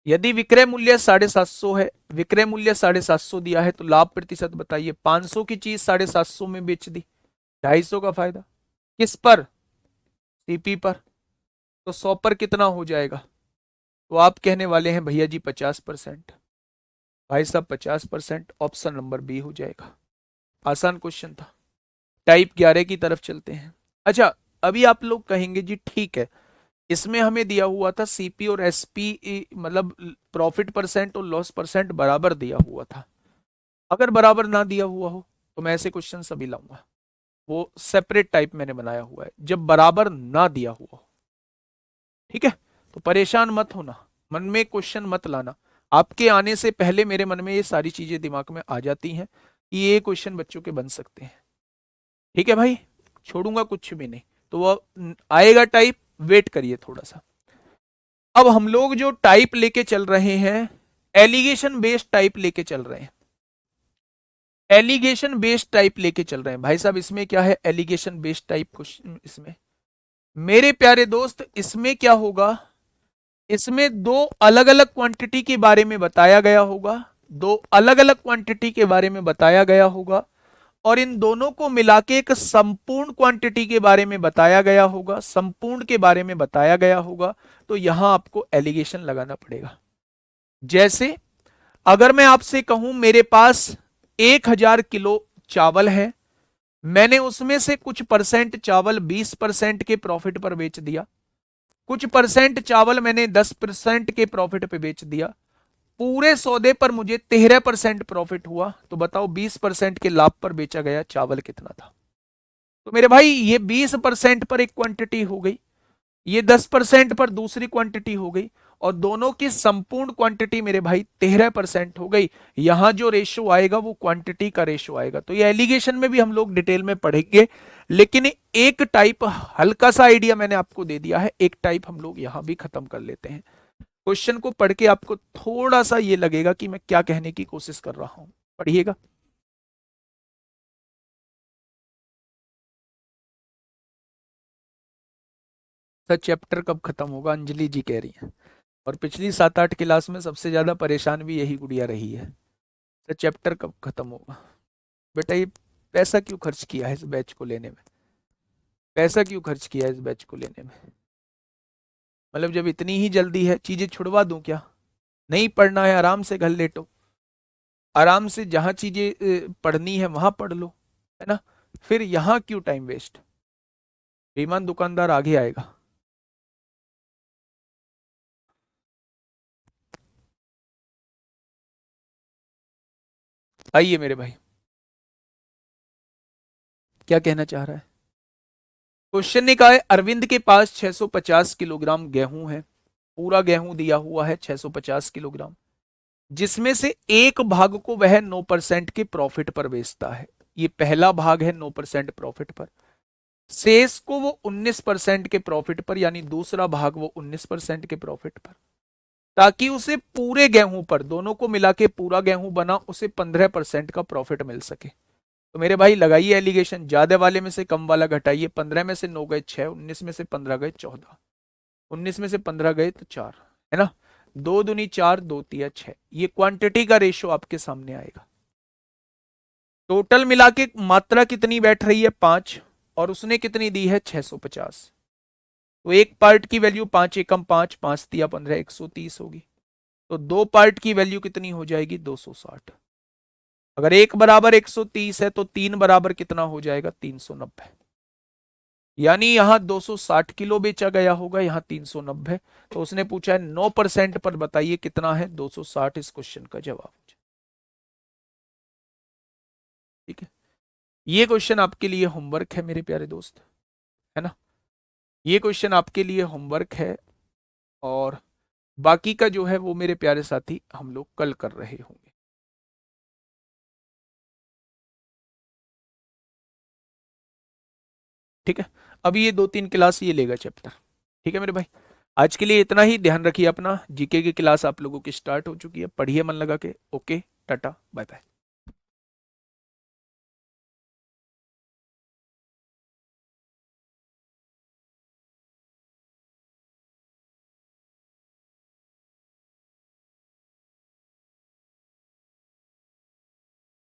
[SPEAKER 1] यदि विक्रय मूल्य 750 है, विक्रय मूल्य 750 दिया है, तो लाभ प्रतिशत बताइए। 500 की चीज 750 में बेच दी, 250 का फायदा। किस पर? सीपी पर। तो 100 पर कितना हो जाएगा? तो आप कहने वाले हैं भैया जी 50%। भाई साहब 50%, ऑप्शन नंबर बी हो जाएगा। आसान क्वेश्चन था। टाइप 11 की तरफ चलते हैं। अच्छा, अभी आप लोग कहेंगे जी ठीक है, इसमें हमें दिया हुआ था सीपी और एसपी, मतलब प्रॉफिट परसेंट और लॉस परसेंट बराबर दिया हुआ था। अगर बराबर ना दिया हुआ हो तो मैं ऐसे क्वेश्चन सभी लाऊंगा। वो सेपरेट टाइप मैंने बनाया हुआ है जब बराबर ना दिया हुआ हो। ठीक है, तो परेशान मत होना, मन में क्वेश्चन मत लाना। आपके आने से पहले मेरे मन में ये सारी चीजें दिमाग में आ जाती हैं कि ये क्वेश्चन बच्चों के बन सकते हैं। ठीक है भाई, छोड़ूंगा कुछ भी नहीं। तो वो आएगा टाइप, वेट करिए थोड़ा सा। अब हम लोग जो टाइप लेके चल रहे हैं, एलिगेशन बेस्ड टाइप लेके चल रहे हैं। एलिगेशन बेस्ड टाइप लेके चल रहे हैं भाई साहब। इसमें क्या है? Allegation based type question. इसमें मेरे प्यारे दोस्त, इसमें क्या होगा? इसमें दो अलग अलग क्वांटिटी के बारे में बताया गया होगा। दो अलग अलग क्वांटिटी के बारे में बताया गया होगा, और इन दोनों को मिला के एक संपूर्ण क्वांटिटी के बारे में बताया गया होगा, संपूर्ण के बारे में बताया गया होगा। तो यहां आपको एलिगेशन लगाना पड़ेगा। जैसे अगर मैं आपसे कहूं मेरे पास 1000 किलो चावल है, मैंने उसमें से कुछ परसेंट चावल 20% के प्रॉफिट पर बेच दिया, कुछ परसेंट चावल मैंने 10% के प्रॉफिट पे बेच दिया, पूरे सौदे पर मुझे 13% प्रॉफिट हुआ। तो बताओ 20% के लाभ पर बेचा गया चावल कितना था? तो मेरे भाई ये 20% पर एक क्वांटिटी हो गई, ये 10% पर दूसरी क्वांटिटी हो गई, और दोनों की संपूर्ण क्वांटिटी मेरे भाई 13% हो गई। यहां जो रेशो आएगा वो क्वांटिटी का रेशो आएगा। तो ये एलिगेशन में भी हम लोग डिटेल में पढ़ेंगे, लेकिन एक टाइप हल्का सा आइडिया मैंने आपको दे दिया है, एक टाइप हम लोग यहां भी खत्म कर लेते हैं। क्वेश्चन को पढ़ के आपको थोड़ा सा ये लगेगा कि मैं क्या कहने की कोशिश कर रहा हूं। पढ़िएगा। सर चैप्टर कब खत्म होगा, अंजलि जी कह रही है। और पिछली 7-8 क्लास में सबसे ज्यादा परेशान भी यही गुड़िया रही है। सर चैप्टर कब खत्म होगा? बेटा ये पैसा क्यों खर्च किया है इस बैच को लेने में? पैसा क्यों खर्च किया है इस बैच को लेने में? मतलब जब इतनी ही जल्दी है, चीजें छुड़वा दूं क्या? नहीं पढ़ना है, आराम से घर लेटो, आराम से जहां चीजें पढ़नी है वहां पढ़ लो, है ना? फिर यहां क्यों टाइम वेस्ट? बेईमान दुकानदार आगे आएगा। आइए मेरे भाई, क्या कहना चाह रहा है? क्वेश्चन ने कहा है अरविंद के पास 650 किलोग्राम गेहूं है। पूरा गेहूं दिया हुआ है 650 किलोग्राम, जिसमें से एक भाग को वह 9% के प्रॉफिट पर बेचता है। ये पहला भाग है 9% प्रॉफिट पर। शेष को वो 19% के प्रॉफिट पर, यानी दूसरा भाग वो 19% के प्रॉफिट पर, ताकि उसे पूरे गेहूं पर, दोनों को मिला के पूरा गेहूं बना, उसे 15% का प्रॉफिट मिल सके। तो मेरे भाई लगाइए एलिगेशन, ज्यादा वाले में से कम वाला घटाइए। 15 में से 9 गए 6, 19 में से 15 गए 14, 19 में से 15 गए तो 4, है ना? 2 दूनी 4, 2 तिया 6, ये क्वांटिटी का रेशो आपके सामने आएगा। टोटल मिला के मात्रा कितनी बैठ रही है? 5, और उसने कितनी दी है? 650। तो एक पार्ट की वैल्यू 5 एकम 5, 5 तिया 15, 130 होगी। तो दो पार्ट की वैल्यू कितनी हो जाएगी? 260। अगर एक बराबर 130 है तो तीन बराबर कितना हो जाएगा? 390। यानी यहाँ 260 किलो बेचा गया होगा, यहाँ 390। तो उसने पूछा है 9% पर बताइए कितना है 260, इस क्वेश्चन का जवाब। ठीक है, ये क्वेश्चन आपके लिए होमवर्क है मेरे प्यारे दोस्त, है ना। ये क्वेश्चन आपके लिए होमवर्क है, और बाकी का जो है वो मेरे प्यारे साथी हम लोग कल कर रहे होंगे। ठीक है, अभी ये 2-3 क्लास ये लेगा चैप्टर। ठीक है मेरे भाई, आज के लिए इतना ही। ध्यान रखिए अपना, जीके की क्लास आप लोगों की स्टार्ट हो चुकी है, पढ़िए मन लगा के। Okay, tata bye bye.